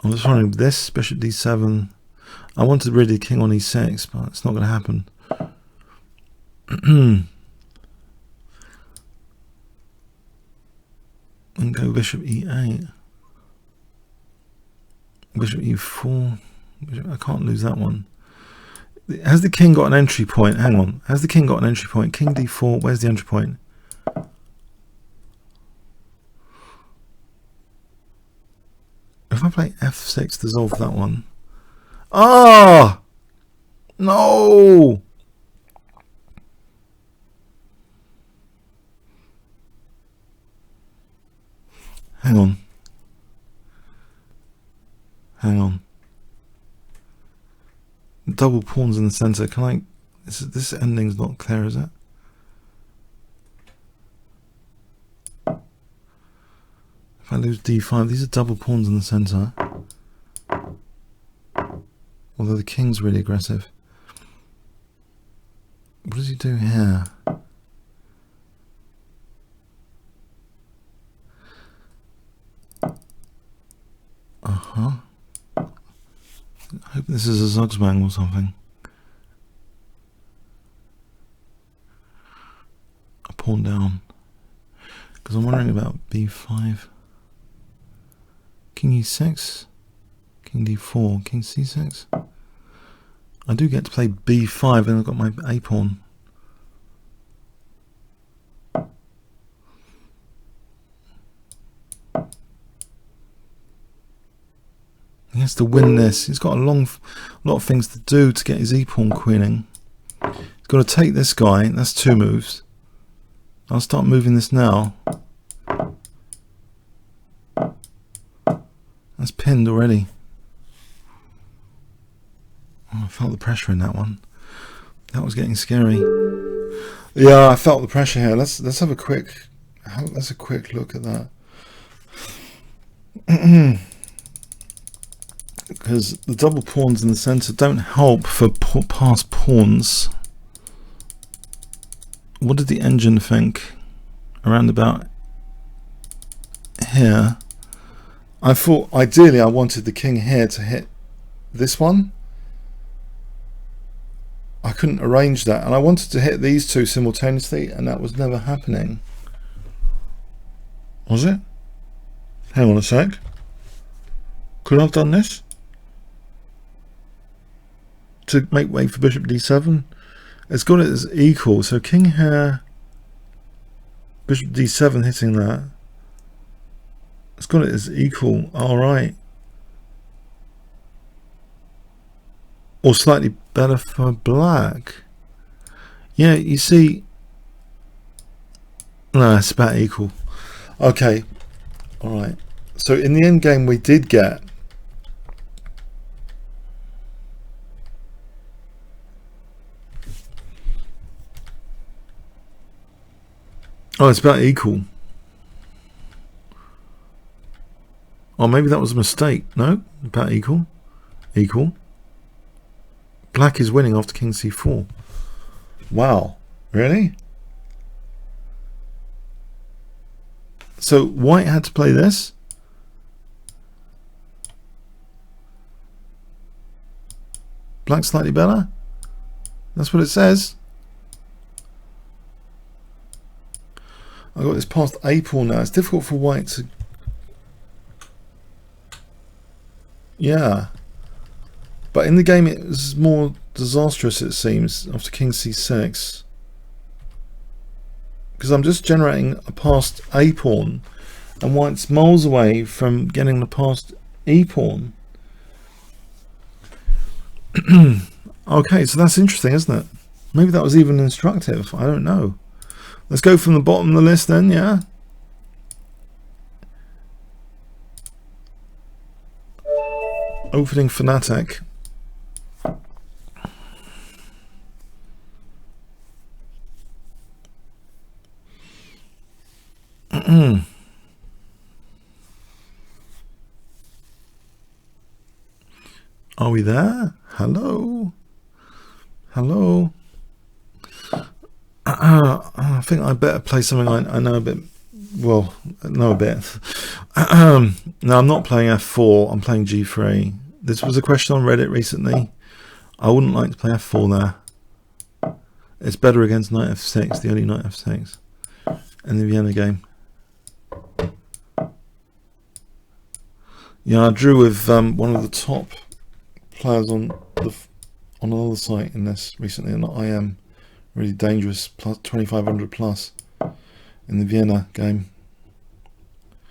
I'm just wondering, this bishop d7. I wanted really the king on e6, but it's not going to happen. And go bishop e8. Bishop e4. I can't lose that one. Has the king got an entry point? Hang on. Has the king got an entry point? King d4. Where's the entry point? If I play f6, dissolve that one. Ah! No! Hang on. Hang on. Double pawns in the centre. Can I... This ending's not clear, is it? If I lose d5, these are double pawns in the centre. Although the king's really aggressive. What does he do here? Uh-huh. I hope this is a Zugzwang or something. A pawn down. Because I'm wondering about b5. King e6. King d4. King c6. I do get to play b5 and I've got my a pawn. He has to win this. He's got a lot of things to do to get his e-pawn queening. He's got to take this guy. That's 2 moves. I'll start moving this now. That's pinned already. Oh, I felt the pressure in that one. That was getting scary. Yeah, I felt the pressure here. Let's have a quick look at that. Because the double pawns in the centre don't help for passed pawns. What did the engine think around about here? I thought ideally I wanted the king here to hit this one. I couldn't arrange that, and I wanted to hit these two simultaneously, and that was never happening. Was it? Hang on a sec. Could I have done this? To make way for bishop d7? It's got it as equal, so king here, bishop d7 hitting that. It's got it as equal, alright. Or slightly better for black. Yeah, you see, no, it's about equal. Okay, alright. So in the end game we did get it's about equal. Oh, maybe that was a mistake. No, about equal. Equal. Black is winning after king c4. Wow, really? So white had to play this. Black slightly better. That's what it says. I got this past a pawn now. It's difficult for white to. Yeah. But in the game it was more disastrous, it seems, after king c6. Because I'm just generating a passed a pawn, and white's miles away from getting the passed e pawn. Okay, so that's interesting, isn't it? Maybe that was even instructive. I don't know. Let's go from the bottom of the list then, yeah? Opening fanatic. Are we there? Hello? Hello? I think I better play something I know a bit. Well, know a bit. No, I'm not playing f4. I'm playing g3. This was a question on Reddit recently. I wouldn't like to play f4 there. It's better against knight f6, the early knight f6, in the Vienna game. Yeah, I drew with one of the top players on another site in this recently, and I am really dangerous, plus 2500 plus in the Vienna game.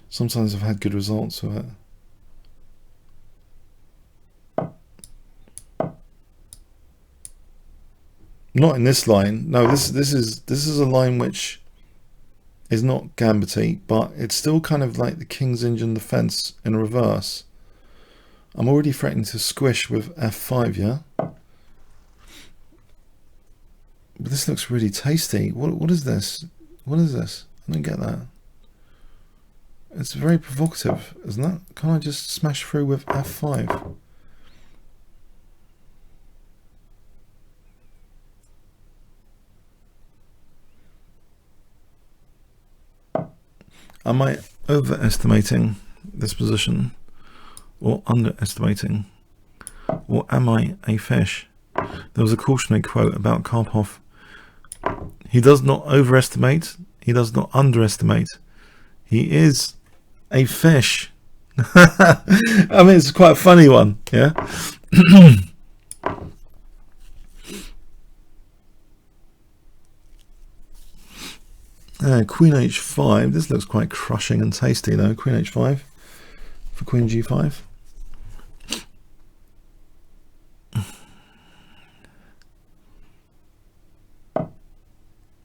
Sometimes I've had good results with it. Not in this line. No, this is a line which is not gambity, but it's still kind of like the King's Engine defense in reverse. I'm already threatening to squish with f5, yeah? But this looks really tasty. What is this? What is this? I don't get that. It's very provocative, isn't it? Can't I just smash through with f5? Am I overestimating this position, or underestimating, or am I a fish? There was a cautionary quote about Karpov. He does not overestimate, he does not underestimate. He is a fish. I mean, it's quite a funny one, yeah? Queen h5. This looks quite crushing and tasty though. Queen h5 for queen g5.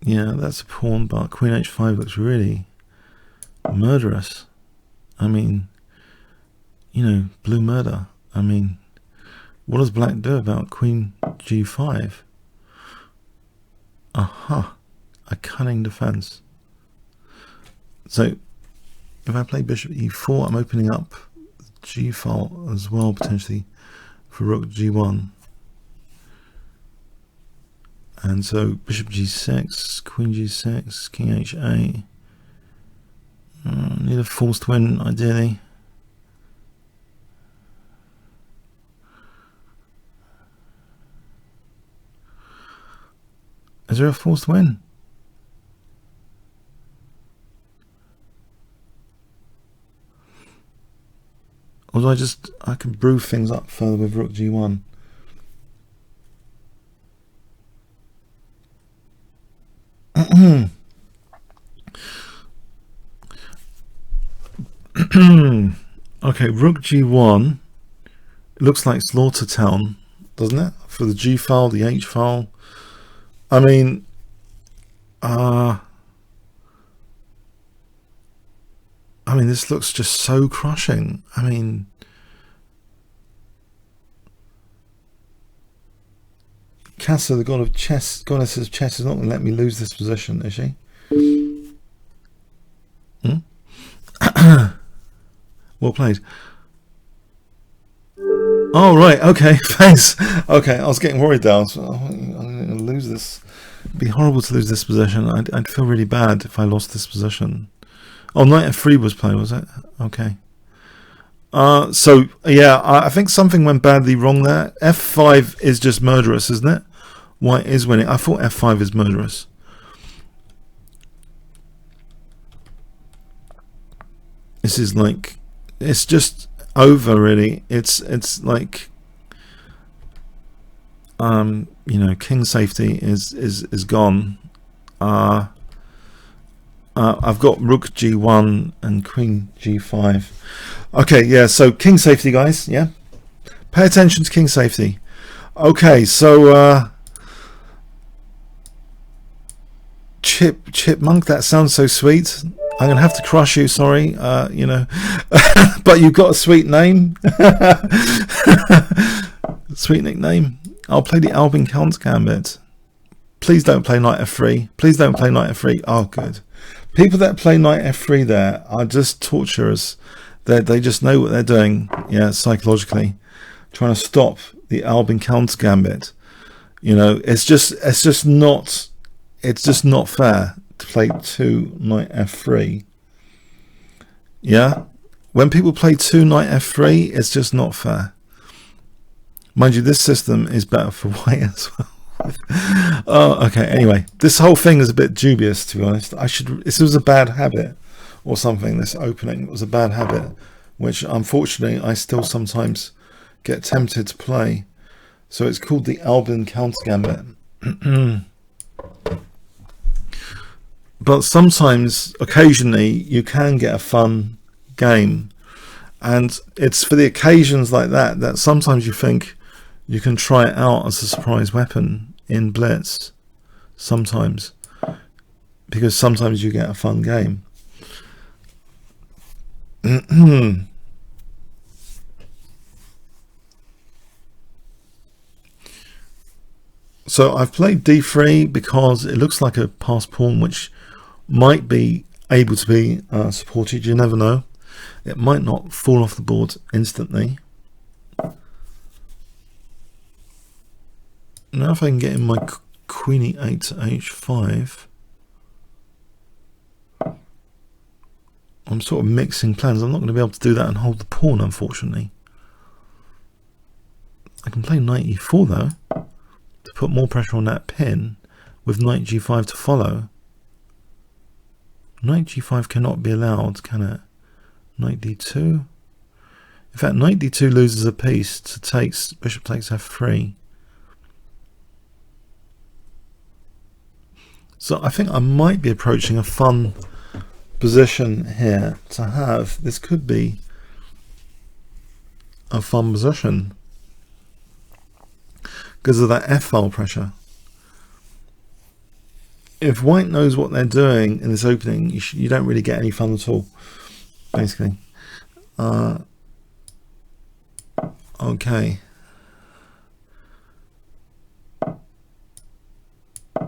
Yeah, that's a pawn, but queen h5 looks really murderous. I mean, you know, blue murder. I mean, what does black do about queen g5? Aha, a cunning defense. So if I play bishop e4, I'm opening up the g file as well, potentially for rook g1. And so bishop g6, queen g6, king h8. Need a forced win, ideally. Is there a forced win? Or do I can brew things up further with rook g1. Okay, rook g1. It looks like Slaughter Town, doesn't it? For the g file, the h file. I mean, this looks just so crushing. I mean, Casa, the god of chess, goddess of chess, is not going to let me lose this position, is she? Well played. Oh, right, okay, thanks. Okay, I was getting worried there. I'm going to lose this. It'd be horrible to lose this position. I'd feel really bad if I lost this position. Oh, knight f3 was played, was it? Okay. So, yeah, I think something went badly wrong there. f5 is just murderous, isn't it? White is winning. I thought f5 is murderous. This is like, it's just over, really. It's like, you know, king safety is gone. I've got rook g1 and queen g5. Okay, yeah, so king safety, guys, yeah? Pay attention to king safety. Okay, so chipmunk, that sounds so sweet. I'm gonna have to crush you, sorry, you know. But you've got a sweet name. Sweet nickname. I'll play the Albin gambit. Please don't play knight f3. Please don't play knight f3. Oh, good. People that play knight f3 there are just torturers. They just know what they're doing, yeah, psychologically, trying to stop the Albin gambit. You know, it's just not fair to play 2 knight f3. Yeah, when people play 2 knight f3, it's just not fair. Mind you, this system is better for white as well. Oh, okay. Anyway, this whole thing is a bit dubious, to be honest. This was a bad habit or something. This opening was a bad habit, which unfortunately I still sometimes get tempted to play. So it's called the Albin gambit. But sometimes, occasionally, you can get a fun game, and it's for the occasions like that that sometimes you think you can try it out as a surprise weapon in Blitz sometimes, because sometimes you get a fun game. So I've played d3 because it looks like a passed pawn which might be able to be supported. You never know. It might not fall off the board instantly. Now if I can get in my queen e8 to h5, I'm sort of mixing plans. I'm not going to be able to do that and hold the pawn, unfortunately. I can play knight e4 though, to put more pressure on that pin, with knight g5 to follow. Knight g5 cannot be allowed, can it? Knight d2. In fact, knight d2 loses a piece to takes, bishop takes f3. So I think I might be approaching a fun position here to have. This could be a fun position because of that f-file pressure. If white knows what they're doing in this opening, you don't really get any fun at all, basically. Okay.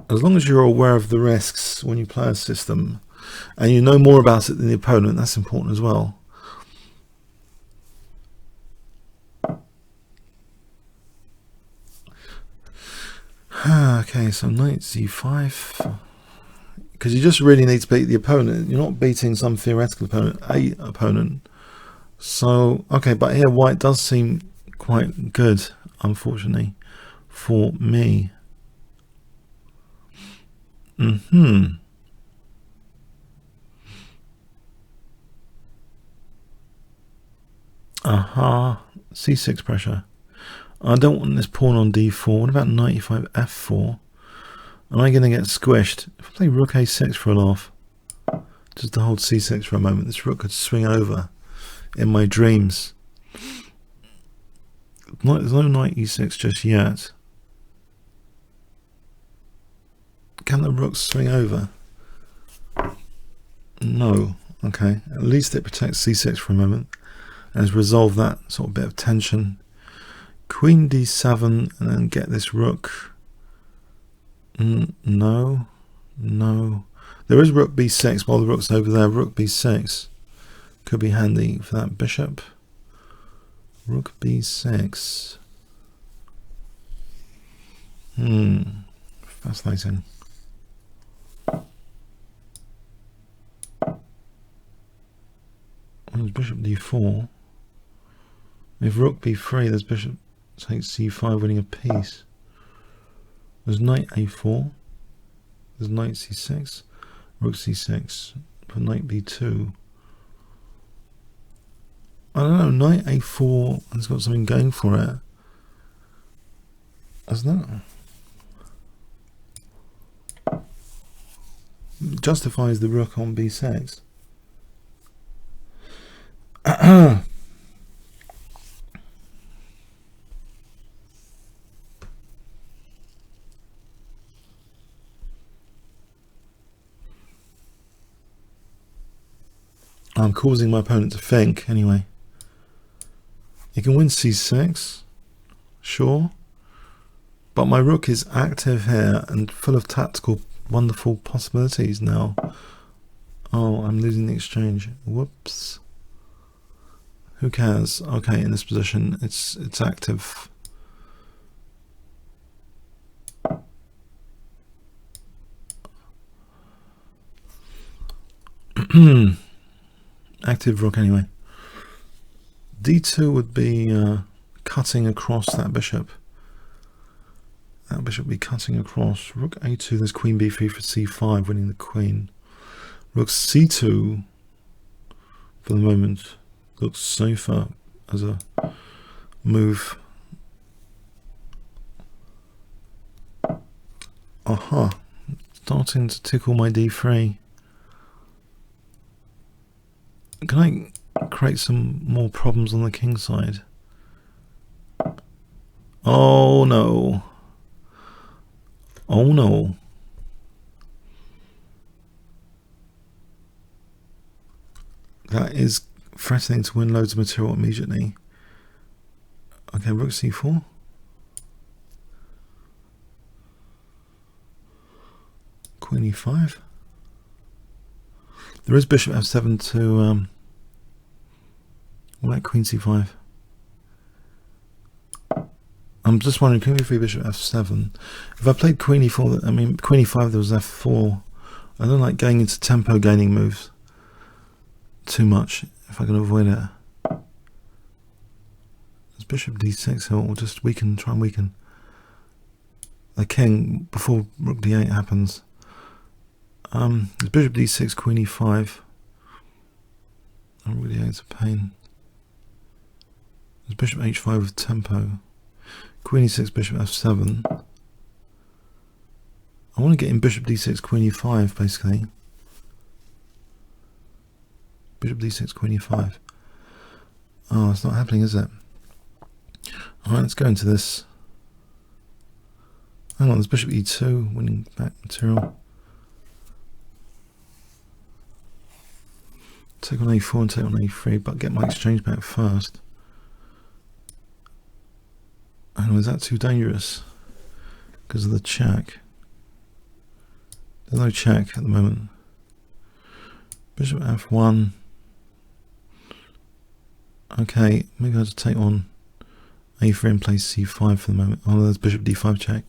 As long as you're aware of the risks when you play a system, and you know more about it than the opponent, that's important as well. Okay, so knight c5, because you just really need to beat the opponent. You're not beating some theoretical opponent. So okay, but here white does seem quite good, unfortunately, for me. C6 pressure. I don't want this pawn on d4. What about knight e5 f4? Am I going to get squished? If I play rook a6 for a laugh, just to hold c6 for a moment, this rook could swing over in my dreams. There's no knight e6 just yet. Can the rook swing over? No. Okay, at least it protects c6 for a moment and has resolved that sort of bit of tension. Queen d7 and then get this rook. No. There is rook b6 while the rook's over there. Rook b6 could be handy for that bishop. Rook b6. Fascinating. There's bishop d4. If rook b3, there's bishop takes c5, winning a piece. There's knight a4. There's knight c6. Rook c6 for knight b2. I don't know. Knight a4 has got something going for it, hasn't it? Justifies the rook on b6. I'm causing my opponent to think anyway. He can win c6, sure, but my rook is active here and full of tactical wonderful possibilities now. Oh, I'm losing the exchange. Whoops. Who cares? Okay, in this position it's active. Active rook anyway. d2 would be cutting across that bishop. That bishop would be cutting across. Rook a2, there's queen b3 for c5, winning the queen. Rook c2 for the moment looks safer as a move. Starting to tickle my d3. Can I create some more problems on the king side? Oh no. Oh no. That is threatening to win loads of material immediately. Okay, rook c4. Queen e5. There is bishop f7 to what about queen c5? I'm just wondering, can we free bishop f7? If I played queen e4, I mean queen e5, there was f4. I don't like going into tempo gaining moves too much if I can avoid it. There's bishop d6 here, we'll just weaken, try and weaken the king before rook d8 happens. There's bishop d6, queen e5. Rook d8 is a pain. There's bishop h5 with tempo. Queen e6, bishop f7. I want to get in bishop d6, queen e5 basically. Bishop d6, queen e5. Oh, it's not happening, is it? Alright, let's go into this. Hang on, there's bishop e2, winning back material. Take on a4 and take on a3, but get my exchange back first. Hang on, is that too dangerous? Because of the check. There's no check at the moment. Bishop f1. Okay, maybe I have to take on a3 and play c5 for the moment. Oh, there's bishop d5 check.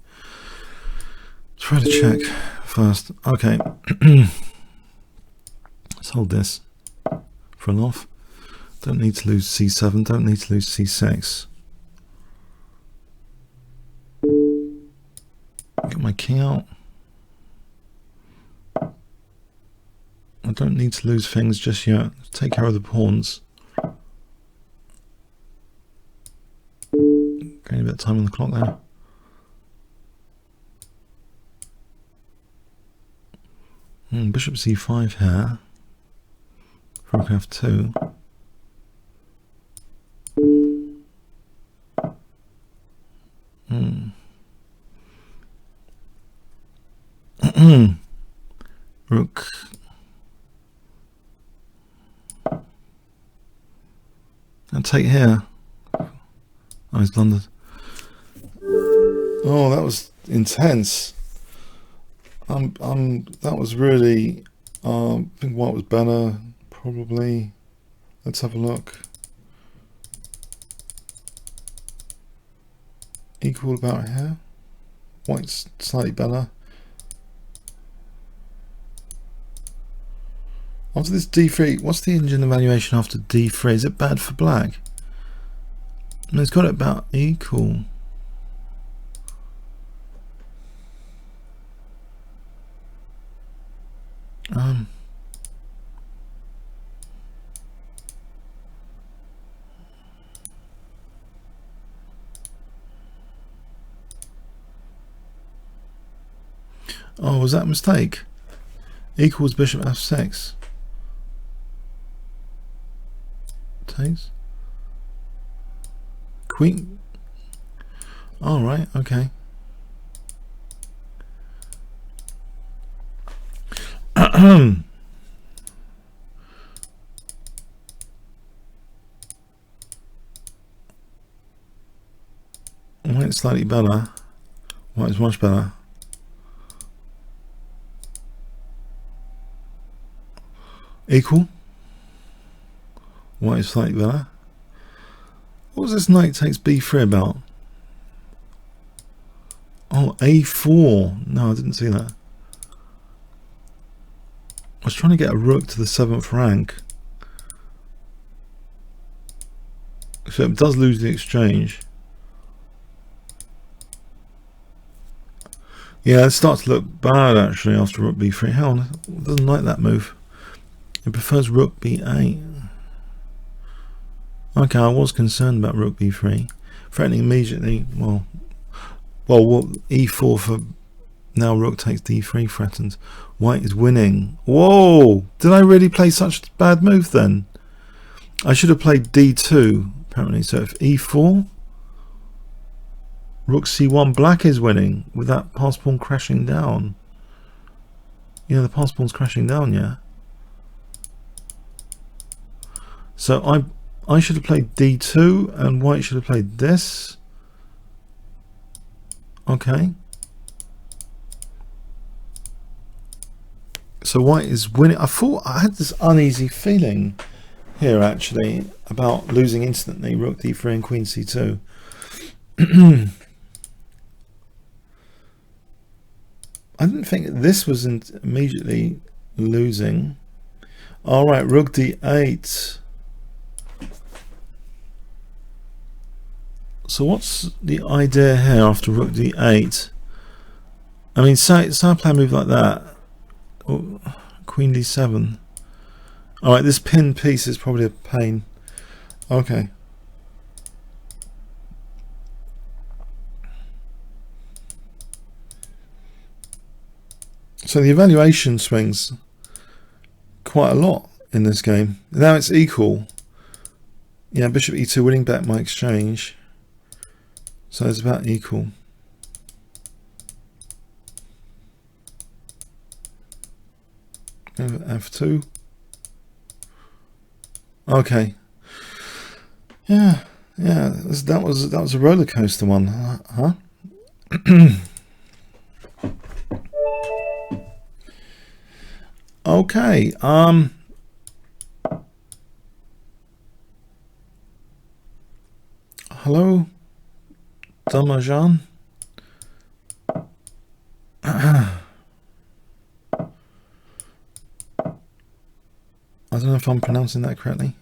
Try to check first. Okay. Let's hold this for an off. Don't need to lose c7, don't need to lose c6. Get my king out. I don't need to lose things just yet. Take care of the pawns. Getting a bit of time on the clock there. Bishop c5 here. Rook f2. Rook. I'll take here. Oh, he's blundered. Oh, that was intense. That was really. I think white was better, probably. Let's have a look. Equal about here. White's slightly better. After this d3, what's the engine evaluation after d3? Is it bad for black? No, it's got it about equal. Oh, was that a mistake? Equals bishop f6. Takes. Queen. All right, okay. White's slightly better. White is much better. Equal. White is slightly better. What was this knight takes b3 about? Oh, a4. No, I didn't see that. I was trying to get a rook to the 7th rank. So it does lose the exchange. Yeah, it starts to look bad actually after rook b3. Hell on, it doesn't like that move. It prefers rook b8. Okay, I was concerned about rook b3. Threatening immediately. Well, e4 for now. Rook takes d3 threatens. White is winning. Whoa! Did I really play such a bad move then? I should have played d2 apparently. So if e4, Rook c1, black is winning with that pass pawn crashing down. Yeah, the pass pawn's crashing down, yeah. So I should have played d2 and white should have played this. Okay. So white is winning. I thought I had this uneasy feeling here actually about losing instantly rook d3 and queen c2. I didn't think this was immediately losing. All right, rook d8. So what's the idea here after rook d8? I mean, say I play a move like that. Oh, queen d7. All right, this pin piece is probably a pain. Okay. So the evaluation swings quite a lot in this game. Now it's equal. Yeah, bishop e2 winning back my exchange. So it's about equal. F2. Okay. Yeah. That was a roller coaster one, huh? Okay. Hello, Damajan. I don't know if I'm pronouncing that correctly.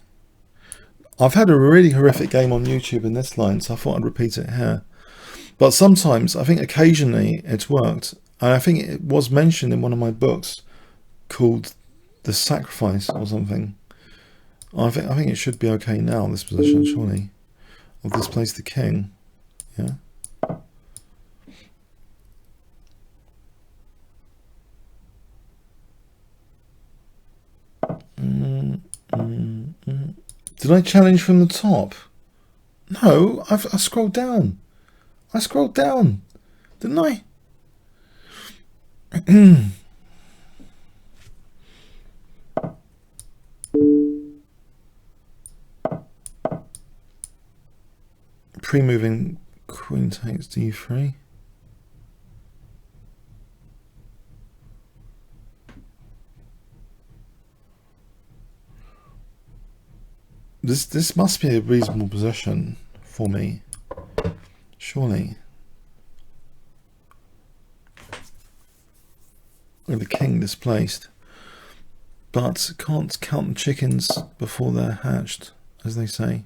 I've had a really horrific game on YouTube in this line, so I thought I'd repeat it here. But sometimes, I think occasionally it's worked. And I think it was mentioned in one of my books called The Sacrifice or something. I think it should be okay now, this position, surely. I've displaced the king. Yeah. Did I challenge from the top? No, I scrolled down. I scrolled down, didn't I? Pre-moving queen takes d3. This must be a reasonable position for me, surely. With the king displaced, but can't count the chickens before they're hatched, as they say.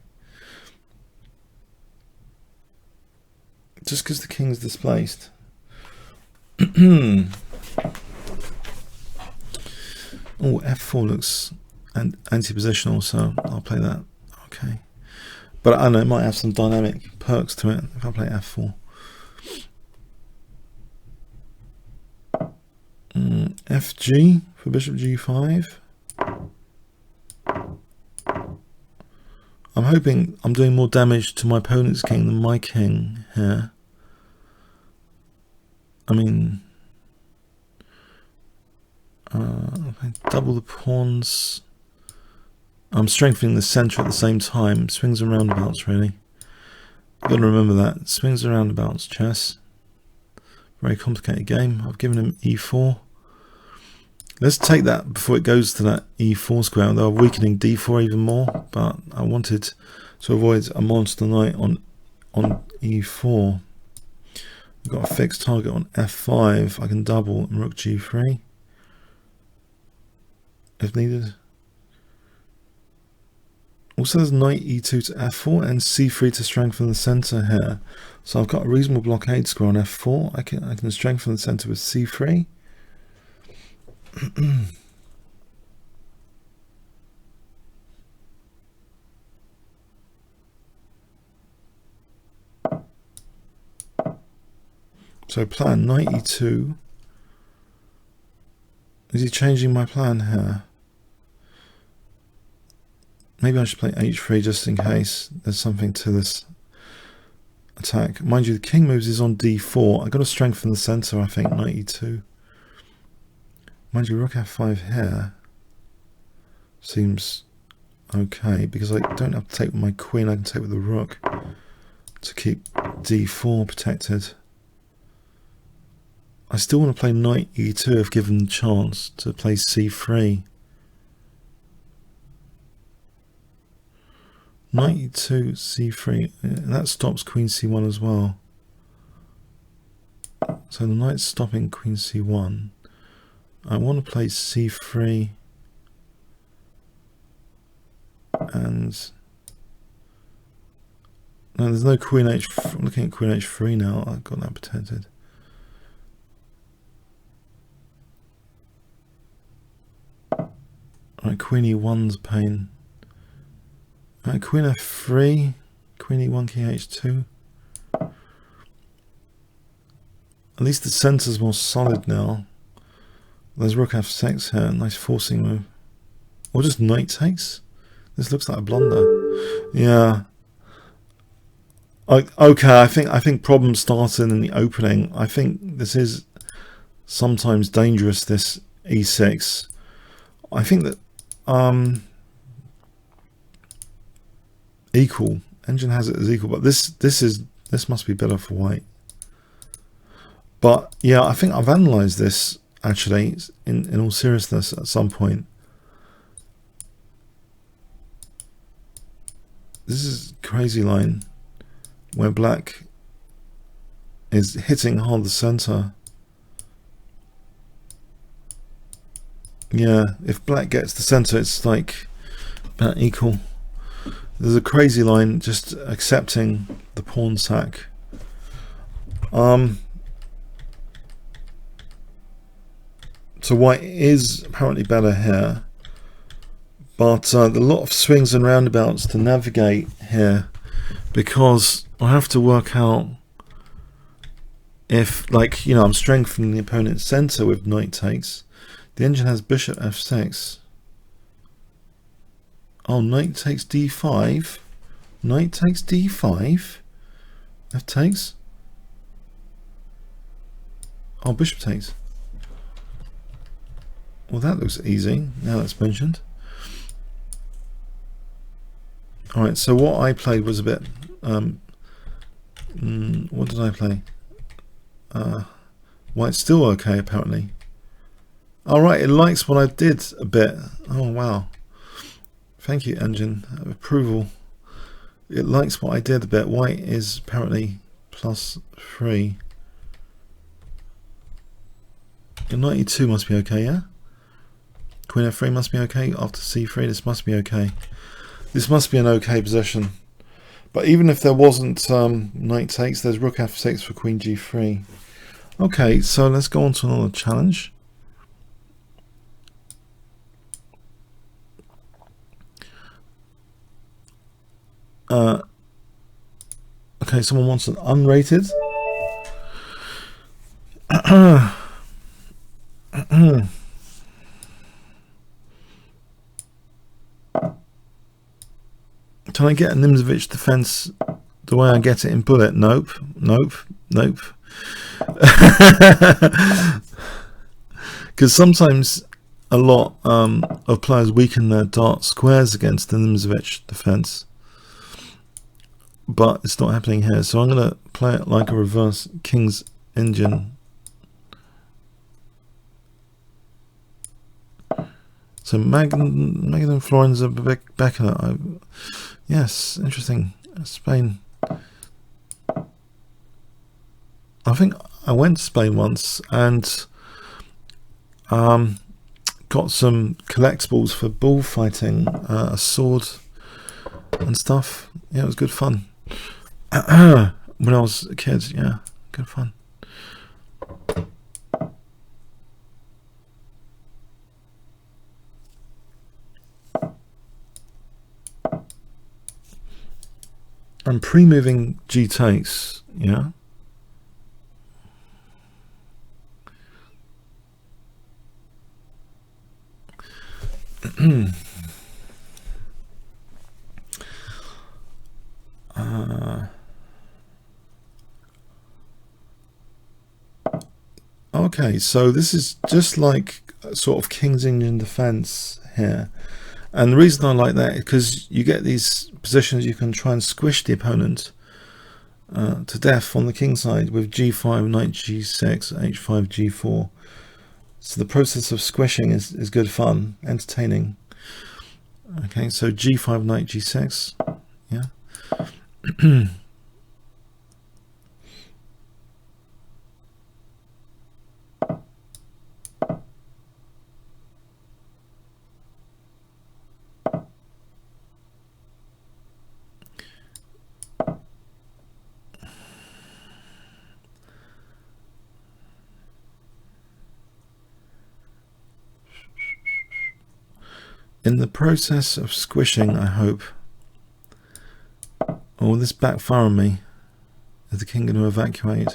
Just because the king's displaced. Oh, f4 looks anti-positional, so I'll play that. Okay, but I know it might have some dynamic perks to it if I play f4. Fg for bishop g5. I'm hoping I'm doing more damage to my opponent's king than my king here. I mean, if I double the pawns, I'm strengthening the center at the same time. Swings and roundabouts, really. You've got to remember that. Swings and roundabouts, chess. Very complicated game. I've given him e4. Let's take that before it goes to that e4 square. They're weakening d4 even more, but I wanted to avoid a monster knight on e4. We've got a fixed target on f5. I can double and rook g3 if needed. Also, there's knight e2 to f4 and c3 to strengthen the center here. So I've got a reasonable blockade square on f4. I can strengthen the center with c3. So plan knight e2. Is he changing my plan here? Maybe I should play h3 just in case there's something to this attack. Mind you, the king moves is on d4. I've got to strengthen the centre, I think, knight e2. Mind you, rook f5 here seems okay, because I don't have to take with my queen, I can take with the rook to keep d4 protected. I still want to play knight e2 if given the chance to play c3. Knight e2, c3, and that stops queen c1 as well. So the knight's stopping queen c1. I want to play c3 and no, there's no queen h. I'm looking at queen h3 now. I've got that protected. Alright, queen e1's pain. Alright, queen f3, queen e1, king h2. At least the centre's more solid now. There's rook f6 here, nice forcing move. Or just knight takes. This looks like a blunder. Yeah. Okay, I think problems started in the opening. I think this is sometimes dangerous, this e6. I think that equal. Engine has it as equal, but this must be better for white. But yeah, I think I've analysed this actually in all seriousness at some point. This is crazy line where black is hitting hard the center. Yeah, if black gets the center, it's like about equal. There's a crazy line just accepting the pawn sack. So white is apparently better here, but there are a lot of swings and roundabouts to navigate here, because I have to work out if, like, you know, I'm strengthening the opponent's center with knight takes. The engine has bishop f6. Oh, knight takes d5. Knight takes d5. F takes. Oh, bishop takes. Well, that looks easy now that's mentioned. Alright, so what I played was a bit what did I play? White's still okay apparently. Alright, it likes what I did a bit. Oh wow. Thank you, engine. Approval. It likes what I did a bit. White is apparently +3. Your knight e2 must be okay, yeah? Queen f3 must be okay. After c3, this must be okay. This must be an okay position. But even if there wasn't knight takes, there's rook f6 for queen g3. Okay, so let's go on to another challenge. Okay, someone wants an unrated. Can I get a Nimzovich defense the way I get it in Bullet? Nope, nope, nope. Because sometimes a lot of players weaken their dart squares against the Nimzovich defense, but it's not happening here. So I'm going to play it like a reverse King's engine. So Magnum Florenza Becker. Yes, interesting. Spain. I think I went to Spain once and got some collectibles for bullfighting, a sword and stuff. Yeah, it was good fun. When I was a kid, yeah, good fun. I'm pre-moving G takes, yeah. Okay, so this is just like sort of King's Indian defense here. And the reason I like that is because you get these positions you can try and squish the opponent to death on the king side with g5, knight g6, h5, g4. So the process of squishing is good fun, entertaining. Okay, so g5, knight g6, yeah. In the process of squishing, I hope. Oh, will this backfire on me? Is the king going to evacuate?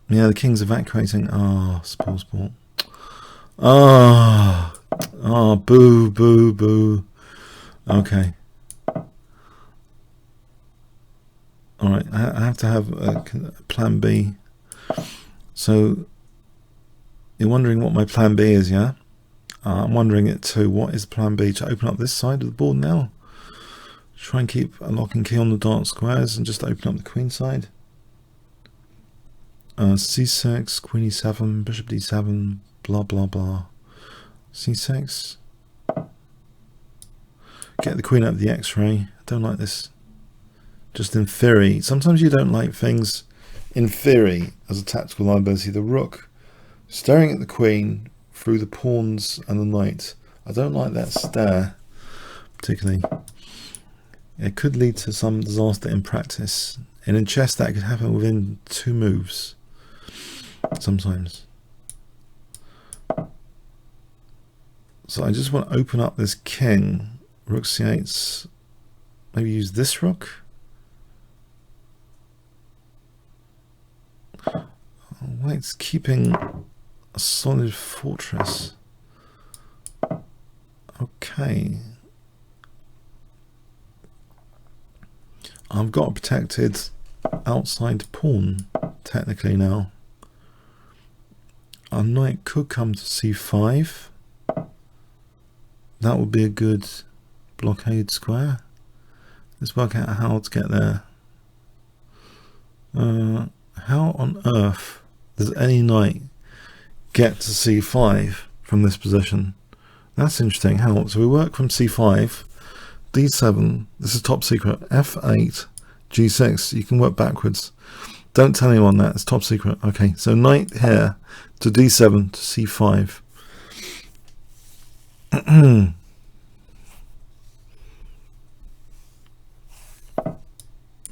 Yeah, the king's evacuating. Ah, spoil sport. Ah, boo, boo, boo. Okay. Alright, I have to have a plan B. So, you're wondering what my plan B is, yeah? I'm wondering it too. What is plan B? To open up this side of the board now? Try and keep a lock and key on the dark squares and just open up the queen side. C6, queen e7, bishop d7, blah blah blah. C6. Get the queen out of the x-ray. Don't like this. Just in theory. Sometimes you don't like things in theory as a tactical liability. The rook staring at the queen through the pawns and the knight. I don't like that stare particularly. It could lead to some disaster in practice, and in chess that could happen within 2 moves sometimes. So I just want to open up this king. Rook c8, maybe use this rook. White's keeping a solid fortress. Okay. I've got a protected outside pawn, technically now. Our knight could come to c5. That would be a good blockade square. Let's work out how to get there. How on earth does any knight get to c5 from this position? That's interesting. How? So we work from c5, d7, this is top secret, f8, g6. You can work backwards. Don't tell anyone that, it's top secret. Okay, so knight here to d7 to c5.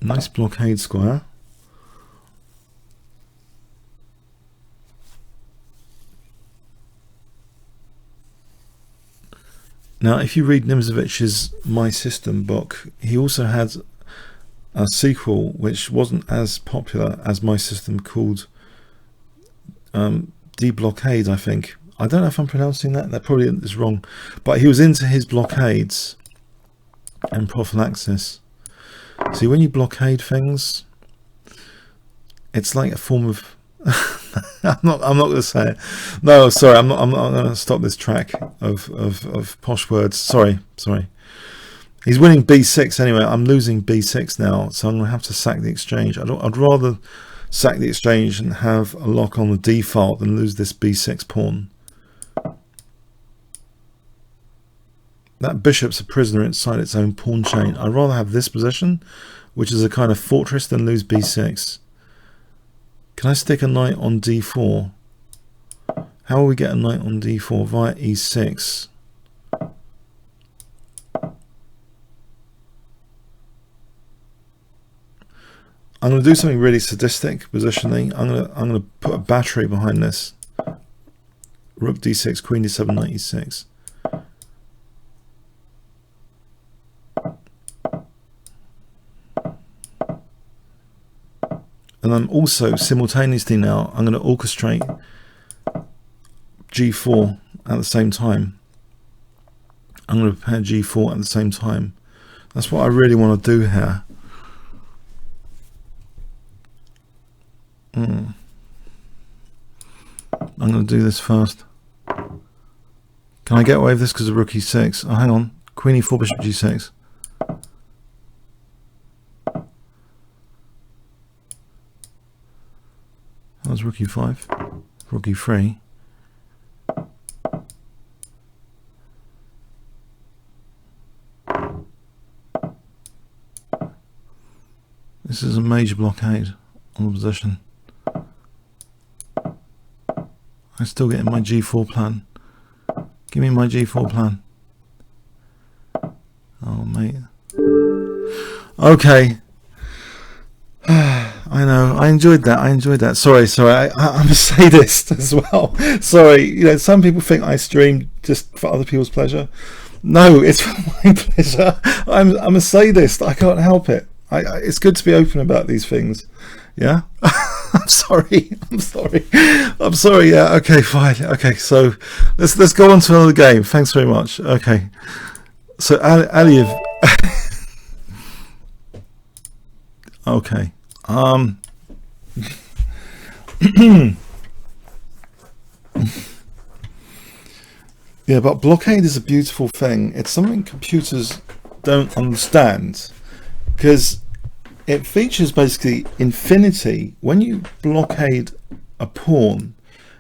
Nice blockade square. Now, if you read Nimzovich's My System book, he also had a sequel which wasn't as popular as My System, called Deblockade, I think. I don't know if I'm pronouncing that. That probably is wrong. But he was into his blockades and prophylaxis. See, when you blockade things, it's like a form of... I'm not going to say it. No, sorry, I'm not going to stop this track of posh words. Sorry. He's winning b6 anyway. I'm losing b6 now, so I'm going to have to sack the exchange. I'd rather sack the exchange and have a lock on the d file than lose this b6 pawn. That bishop's a prisoner inside its own pawn chain. I'd rather have this position, which is a kind of fortress, than lose b6. Can I stick a knight on d4? How will we get a knight on d4? Via e6. I'm going to do something really sadistic positionally. I'm going to put a battery behind this. Rook d6, queen d7, knight e6. And I'm also simultaneously now, I'm going to orchestrate g4 at the same time. I'm going to prepare g4 at the same time. That's what I really want to do here. I'm going to do this first. Can I get away with this because of rook e6? Oh, hang on. Queen e4, bishop g6. That was rook e5. Rook e3. This is a major blockade on the position. I'm still getting my g4 plan. Give me my g4 plan. Oh, mate. Okay. I know. I enjoyed that. Sorry. I'm a sadist as well. Sorry. You know, some people think I stream just for other people's pleasure. No, it's for my pleasure. I'm a sadist. I can't help it. It's good to be open about these things. Yeah. I'm sorry. Yeah. Okay. Fine. Okay. So let's go on to another game. Thanks very much. Okay. So Ali, okay. Yeah, but blockade is a beautiful thing. It's something computers don't understand, because it features basically infinity. When you blockade a pawn,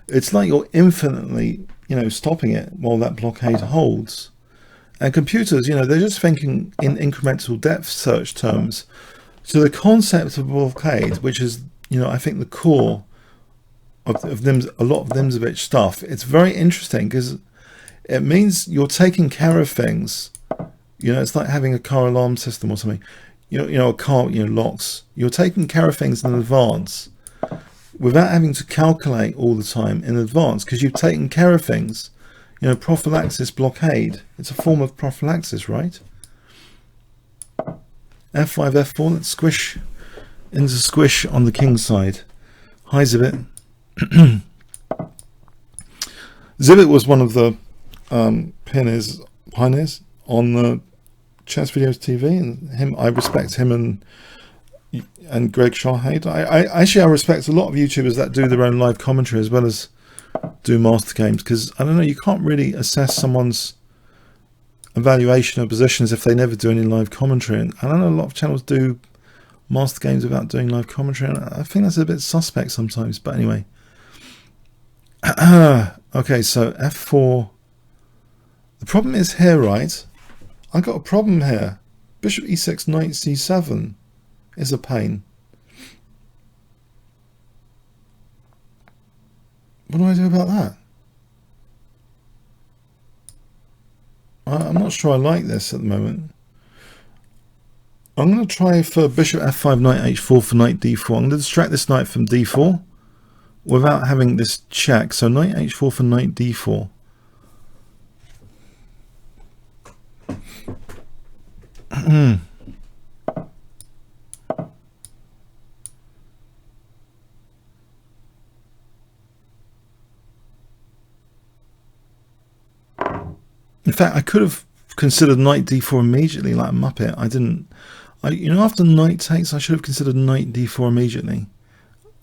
it's like you're infinitely, you know, stopping it while that blockade holds. And computers, you know, they're just thinking in incremental depth search terms. So the concept of blockade, which is, you know, I think the core of a lot of Nimzovich stuff, it's very interesting because it means you're taking care of things. You know, it's like having a car alarm system or something. You know, a car, you know, locks. You're taking care of things in advance without having to calculate all the time in advance, because you've taken care of things. You know, prophylaxis blockade. It's a form of prophylaxis, right? F5, F4. Let's squish into squish on the king side. Hi, Zivit. Zivit was one of the pioneers on the Chess Videos TV, and I respect him and Greg Shahade. I respect a lot of YouTubers that do their own live commentary as well as do master games, because I don't know, you can't really assess someone's evaluation of positions if they never do any live commentary. And I don't know, a lot of channels do master games without doing live commentary, and I think that's a bit suspect sometimes. But anyway, okay, so F4. The problem is here, right? I got a problem here. Bishop e6, knight c7 is a pain. What do I do about that? I'm not sure I like this at the moment. I'm going to try for bishop f5, knight h4 for knight d4. I'm going to distract this knight from d4 without having this check. So knight h4 for knight d4. In fact, I could have considered knight d4 immediately, like a muppet. I didn't. You know, after knight takes, I should have considered knight d4 immediately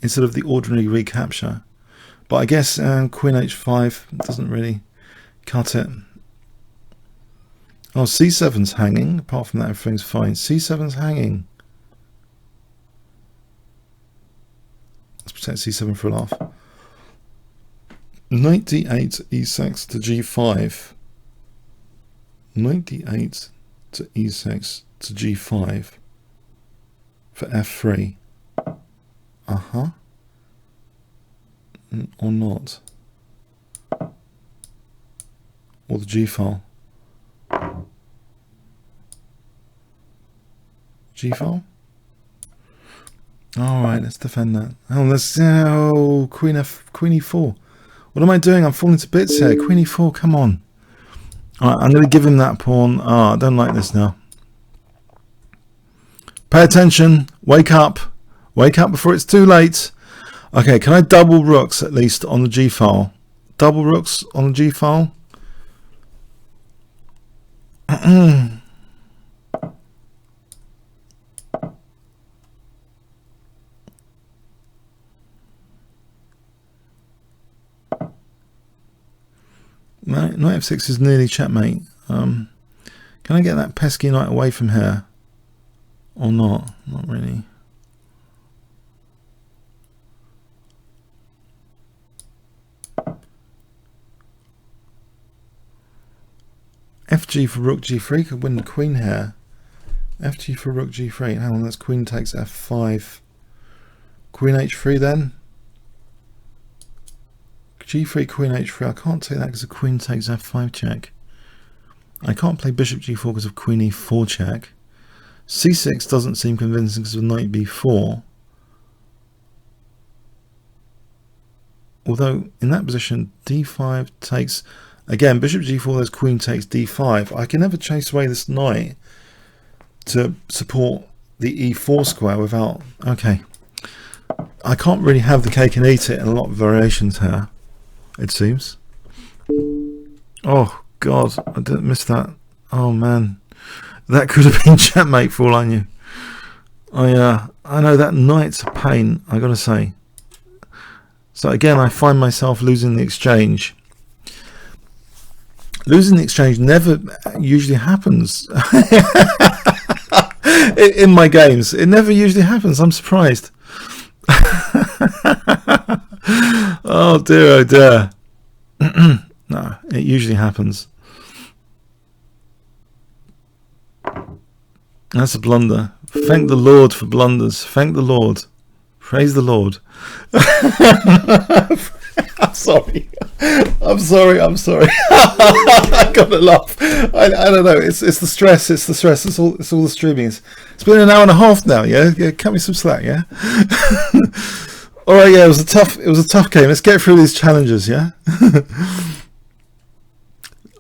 instead of the ordinary recapture. But I guess queen h5 doesn't really cut it. Oh, c7's hanging. Apart from that, everything's fine. c7's hanging. Let's pretend c7 for a laugh. Knight d8 e6 to g5. Knight d8 to e6 to g5 for f3. Or not. Or the g file. G file. All right, let's defend that. Oh, queen e4. What am I doing? I'm falling to bits here. Queen e4. Come on. All right, I'm going to give him that pawn. I don't like this now. Pay attention. Wake up. Wake up before it's too late. Okay, can I double rooks at least on the G file? Double rooks on the G file. Knight f6 is nearly checkmate. Can I get that pesky knight away from here? Or not? Not really. FG for rook g3 could win the queen here. FG for rook g3. Hang on, that's queen takes f5. Queen h3 then. g3, queen h3. I can't take that because the queen takes f5 check. I can't play bishop g4 because of queen e4 check. c6 doesn't seem convincing because of knight b4. Although in that position d5 takes, again, bishop g4, there's queen takes d5. I can never chase away this knight to support the e4 square without, okay. I can't really have the cake and eat it in a lot of variations here, it seems. Oh god, I didn't miss that. Oh man, that could have been checkmate for all I knew. I know that knight's a pain, I gotta say. So again, I find myself losing the exchange. Losing the exchange never usually happens in my games. It never usually happens. I'm surprised. Oh dear, oh dear. No, it usually happens. That's a blunder. Thank the Lord for blunders. Thank the Lord. Praise the Lord. I'm sorry. I'm sorry. I gotta laugh. I don't know. It's the stress. It's the stress. It's all the streaming. It's been an hour and a half now. Yeah. Cut me some slack. Yeah. All right. Yeah. It was a tough game. Let's get through these challenges. Yeah.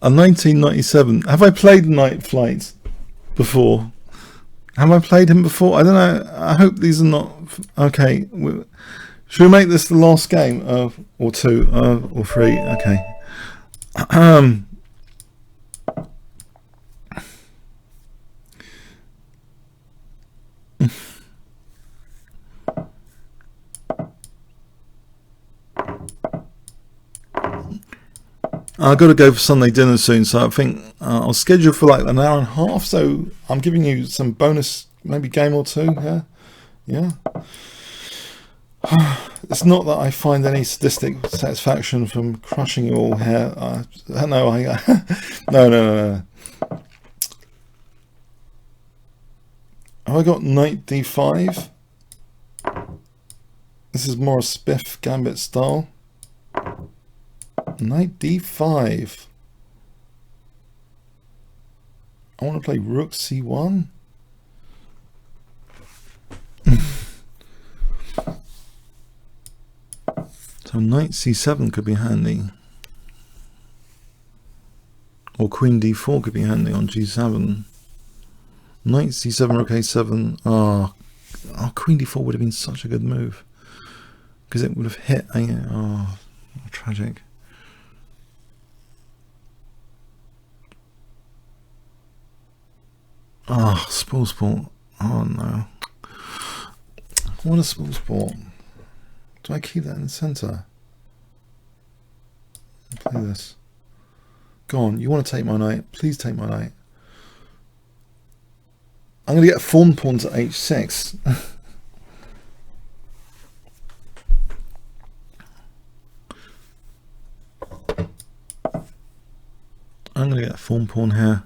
A 1997. Have I played Night Flight before? Have I played him before? I don't know. I hope these are not okay. Should we make this the last game, or two, or three? Okay. I've got to go for Sunday dinner soon, so I think I'll schedule for like an hour and a half. So I'm giving you some bonus, maybe game or two. Yeah. It's not that I find any sadistic satisfaction from crushing you all here. No. Have I got knight d5? This is more a spiff gambit style. Knight d5. I want to play rook c1. So knight c7 could be handy, or queen d4 could be handy on g7. Knight c7, rook a7. Oh, queen d4 would have been such a good move because it would have hit. Oh, tragic. Oh, spoil sport. Oh no. What a spoil sport. Do I keep that in the centre? Play this. Go on, you want to take my knight? Please take my knight. I'm going to get a fawn pawn to h6. I'm going to get a fawn pawn here.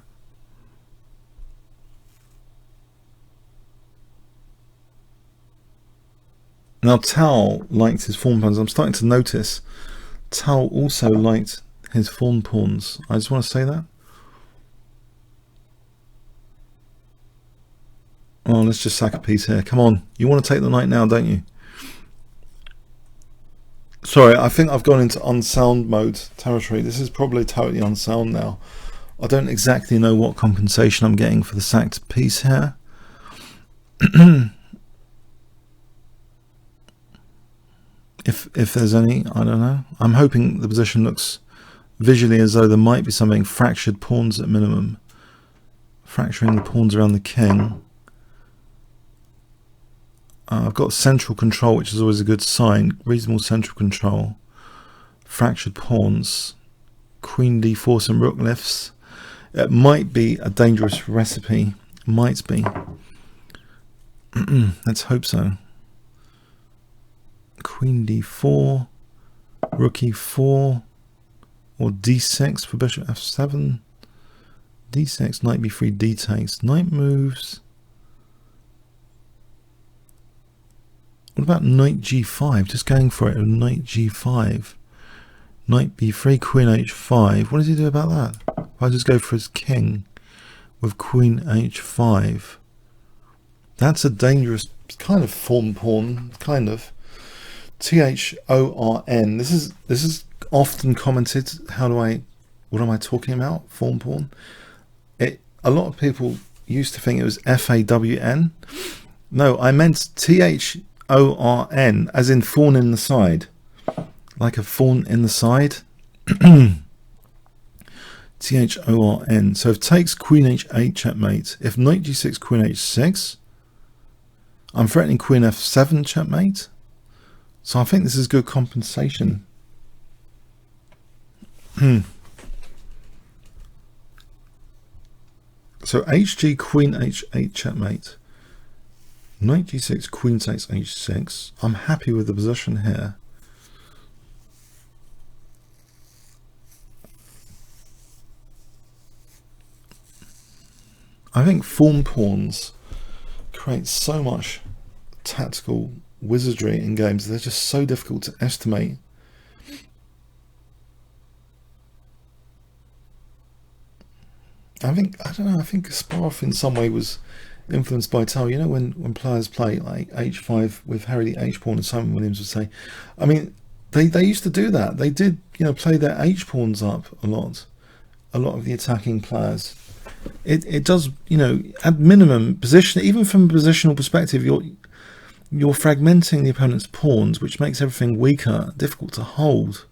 Now Tal liked his fawn pawns. I'm starting to notice Tal also liked his fawn pawns. I just want to say that. Oh, let's just sack a piece here. Come on, you want to take the knight now, don't you? Sorry, I think I've gone into unsound mode territory. This is probably totally unsound now. I don't exactly know what compensation I'm getting for the sacked piece here. If there's any, I don't know. I'm hoping the position looks visually as though there might be something. Fractured pawns at minimum. Fracturing the pawns around the king. I've got central control, which is always a good sign. Reasonable central control. Fractured pawns. queen d4, some rook lifts. It might be a dangerous recipe. Might be. Let's hope so. Queen d4, rook e4, or d6 for bishop f7. d6, knight b3, d takes. Knight moves. What about knight g5? Just going for it with knight g5. Knight b3, queen h5. What does he do about that? If I just go for his king with queen h5. That's a dangerous kind of form pawn, kind of. Thorn. This is often commented. What am I talking about? Form pawn. A lot of people used to think it was FAWN. No, I meant THORN, as in thorn in the side, like a thorn in the side. THORN. So if takes queen h8 checkmate. If knight g6 queen h6, I'm threatening queen f7 checkmate. So I think this is good compensation. So hg queen h8 checkmate. Knight g6 queen takes h6. I'm happy with the position here. I think form pawns create so much tactical wizardry in games. They're just so difficult to estimate. I think Kasparov in some way was influenced by Tal. You know, when players play like h5 with Harry the h pawn, and Simon Williams would say, I mean, they used to do that. They did, you know, play their h pawns up a lot of the attacking players. It does, you know, at minimum position, even from a positional perspective, you're fragmenting the opponent's pawns, which makes everything weaker, difficult to hold.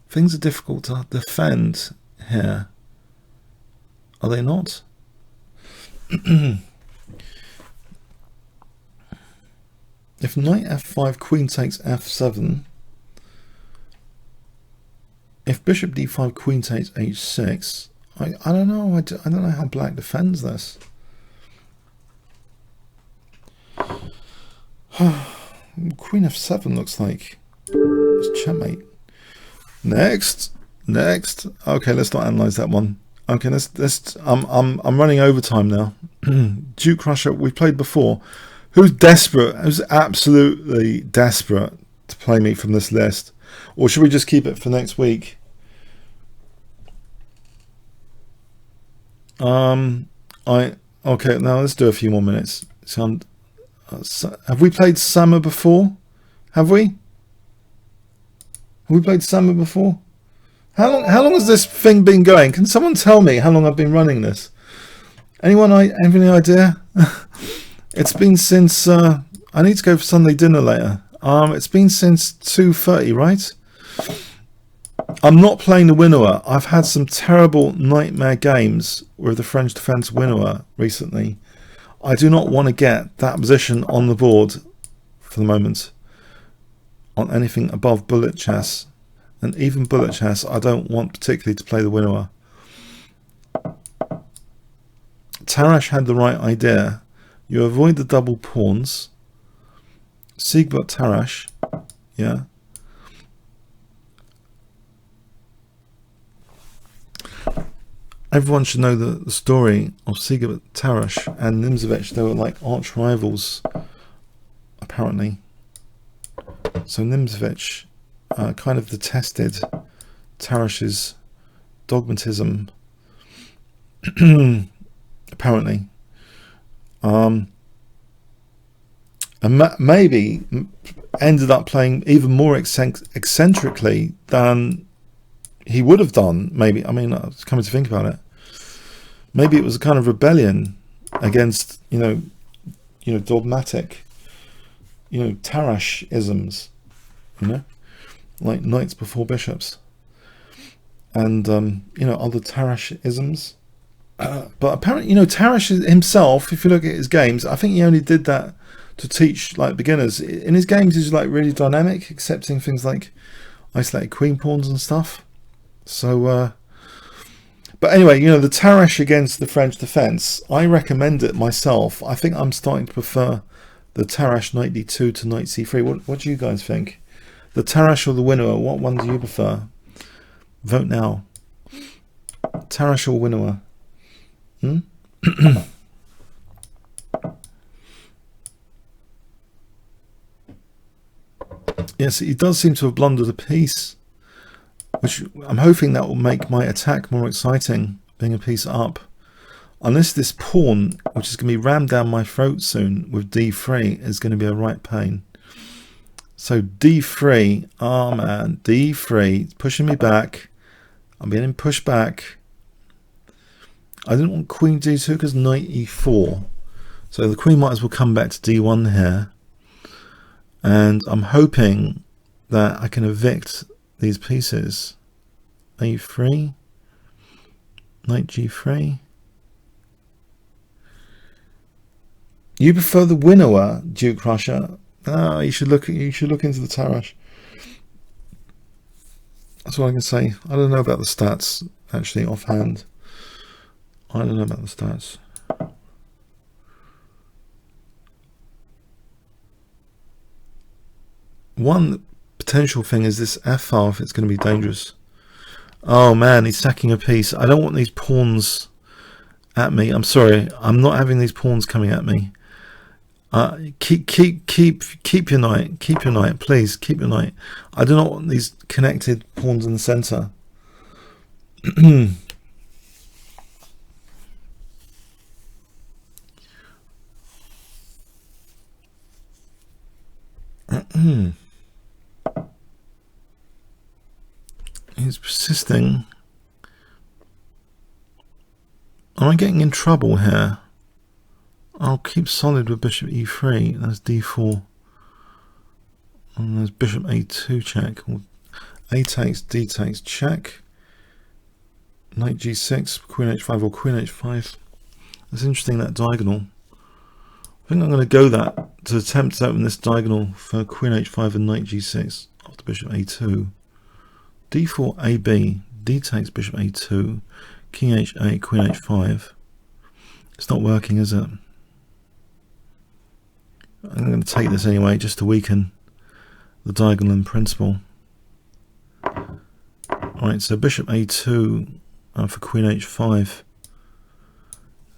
Things are difficult to defend here. Are they not? If knight f5, queen takes f7. If bishop d5, queen takes h6. I don't know. I don't know how black defends this. Queen f7 looks like it's checkmate. Next. Okay, let's not analyze that one. Okay, let's. I'm running overtime now. Kingscrusher, we played before. Who's desperate? Who's absolutely desperate to play me from this list, or should we just keep it for next week? Okay. Now let's do a few more minutes. So have we played Summer before? Have we? Have we played Summer before? How long has this thing been going? Can someone tell me how long I've been running this? Anyone have any idea? It's been since I need to go for Sunday dinner later. It's been since 2:30, right? I'm not playing the winnower. I've had some terrible nightmare games with the French defense winnower recently. I do not want to get that position on the board for the moment on anything above bullet chess. And even bullet chess, I don't want particularly to play the winnower. Tarash had the right idea. You avoid the double pawns. Siegbert Tarash, yeah. Everyone should know the story of Siegbert Tarash and Nimzovich. They were like arch rivals, apparently. So Nimzovich kind of detested Tarash's dogmatism, apparently. And maybe ended up playing even more eccentrically than he would have done. Maybe, I mean, coming to think about it, maybe it was a kind of rebellion against, you know, dogmatic, Tarash-isms, like knights before bishops, and other Tarash-isms. But apparently, Tarash himself, if you look at his games, I think he only did that to teach like beginners. In his games, he's like really dynamic, accepting things like isolated queen pawns and stuff. So, but anyway, you know, the Tarash against the French defence, I recommend it myself. I think I'm starting to prefer the Tarash knight d2 to knight c3. What do you guys think? The Tarash or the Winnower? What one do you prefer? Vote now. Tarash or Winnower? Yes, he does seem to have blundered a piece, which I'm hoping that will make my attack more exciting, being a piece up. Unless this pawn, which is going to be rammed down my throat soon with d3, is going to be a right pain. So d3, oh man, d3, pushing me back. I'm getting pushed back. I didn't want queen d2 because knight e4. So the queen might as well come back to d1 here. And I'm hoping that I can evict these pieces. a3, knight g3. You prefer the Winnower, Duke Crusher? Ah, you should look into the Tarash. That's all I can say. I don't know about the stats, actually, offhand. I don't know about the stats. One potential thing is this f-file, if it's going to be dangerous. Oh man, he's sacking a piece. I don't want these pawns at me. I'm sorry, I'm not having these pawns coming at me. Keep your knight. Keep your knight, please. Keep your knight. I do not want these connected pawns in the center. He's persisting. Am I getting in trouble here? I'll keep solid with bishop e3. That's d4. And there's bishop a2 check. A takes, d takes, check. Knight g6, queen h5 or queen h5. That's interesting, that diagonal. I think I'm going to go that to attempt to open this diagonal for queen h5 and knight g6 after bishop a2. d4 ab, d takes bishop a2, king h8, queen h5. It's not working, is it? I'm going to take this anyway, just to weaken the diagonal in principle. Alright, so bishop a2 for queen h5.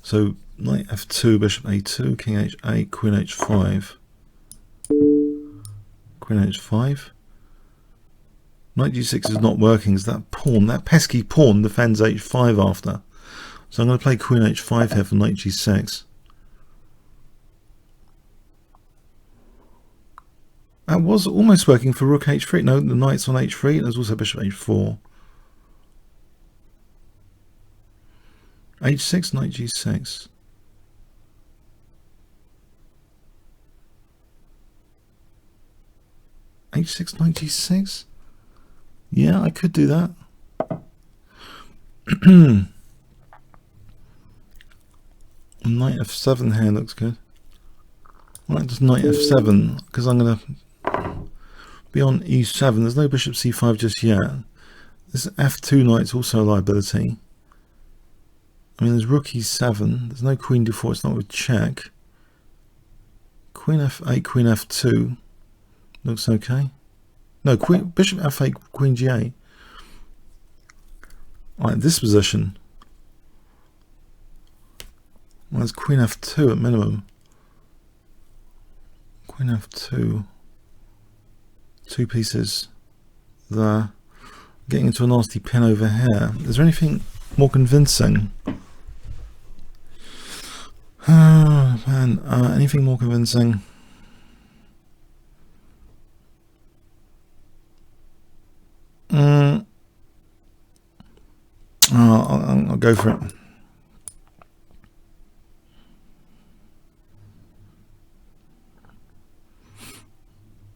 So knight f2, bishop a2, king h8, queen h5. Queen h5. Knight g6 is not working, so that pawn, that pesky pawn, defends h5 after. So I'm going to play queen h5 here for knight g6. That was almost working for rook h3. No, the knight's on h3. There's also bishop h4. h6, knight g6. h6, knight g6. Yeah, I could do that. Knight f7 here looks good. Right, just knight f7 because I'm going to be on e7. There's no bishop c5 just yet. This f2 knight's also a liability. I mean, there's rook e7. There's no queen d4. It's not with check. Queen f8, queen f2 looks okay. No, bishop f8, queen g8. Right, this position. Well, there's queen f2 at minimum. Queen f2. Two pieces there. Getting into a nasty pin over here. Is there anything more convincing? Oh, man. Anything more convincing? I'll go for it.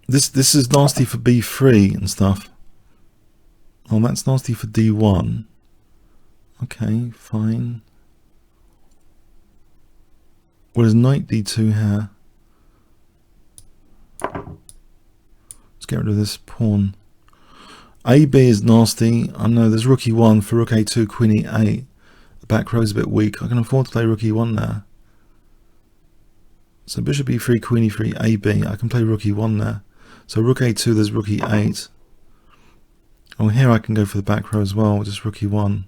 This is nasty for b3 and stuff. Oh, that's nasty for d1. Okay, fine. What is knight d2 here? Let's get rid of this pawn. AB is nasty. I know there's rook e1 for rook a2, queen e8. The back row is a bit weak. I can afford to play rook e1 there. So bishop e3, queen e3, AB. I can play rook e1 there. So rook a2, there's rook e8. Oh, here I can go for the back row as well, just rook e1.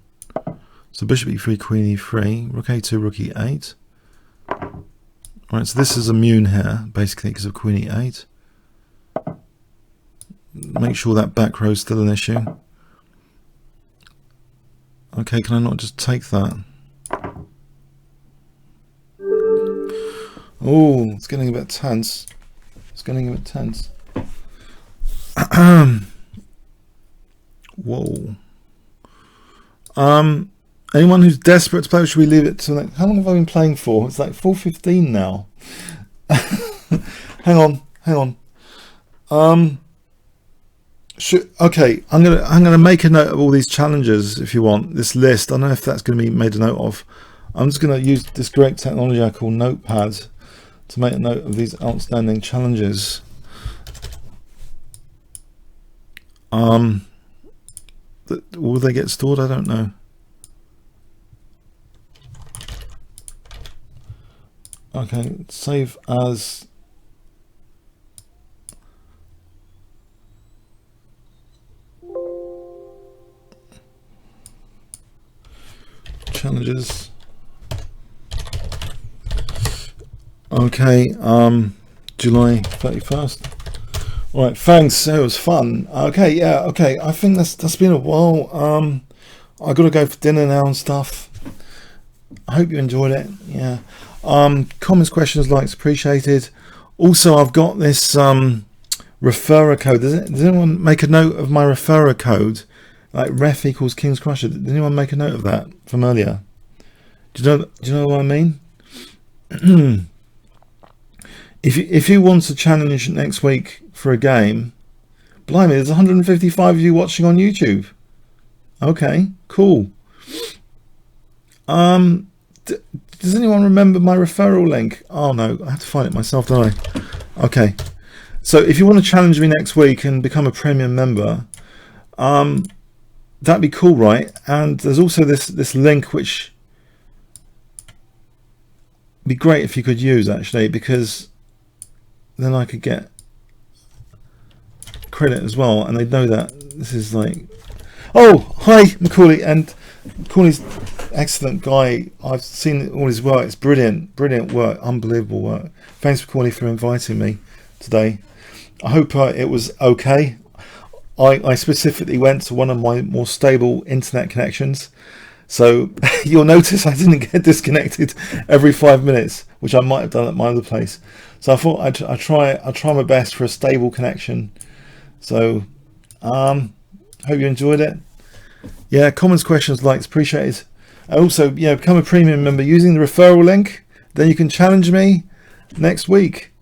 So bishop e3, queen e3, rook a2, rook e8. Right, so this is immune here, basically, because of queen e8. Make sure that back row is still an issue. Okay, can I not just take that? Oh, it's getting a bit tense. It's getting a bit tense. Whoa. Anyone who's desperate to play, should we leave it to like, how long have I been playing for? It's like 4:15 now. hang on. Okay, I'm gonna make a note of all these challenges if you want. This list. I don't know if that's gonna be made a note of. I'm just gonna use this great technology I call Notepad to make a note of these outstanding challenges. Will they get stored? I don't know. Okay, save as. Challenges. Okay, July 31st. All right, thanks. It was fun. Okay, yeah, okay. I think that's been a while. I gotta go for dinner now and stuff. I hope you enjoyed it. Yeah. Comments, questions, likes appreciated. Also, I've got this referrer code. Does anyone make a note of my referrer code? Like ref equals Kingscrusher. Did anyone make a note of that from earlier? Do you know what I mean? If you want to challenge next week for a game, blimey, there's 155 of you watching on YouTube. Okay, cool. Does anyone remember my referral link? Oh no, I have to find it myself, don't I? Okay, so if you want to challenge me next week and become a premium member, that'd be cool, right? And there's also this link which would be great if you could use, actually, because then I could get credit as well, and they'd know that this is like, oh, hi Macaulay, and Macaulay's excellent guy. I've seen all his work. It's brilliant work, unbelievable work. Thanks Macaulay for inviting me today. I hope it was okay. I specifically went to one of my more stable internet connections, so you'll notice I didn't get disconnected every 5 minutes, which I might have done at my other place. So I thought I'd try my best for a stable connection. So hope you enjoyed it. Yeah, comments, questions, likes appreciated. Also, yeah, become a premium member using the referral link. Then you can challenge me next week.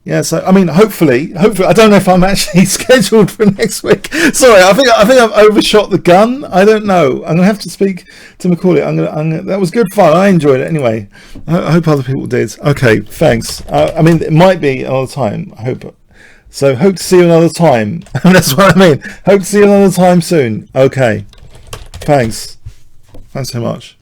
Yeah, so I mean, hopefully, I don't know if I'm actually scheduled for next week. Sorry, I think I've overshot the gun. I don't know. I'm gonna have to speak to Macaulay. That was good fun. I enjoyed it anyway. I hope other people did. Okay, thanks. I mean, it might be another time. I hope. So hope to see you another time. That's what I mean. Hope to see you another time soon. Okay. Thanks so much.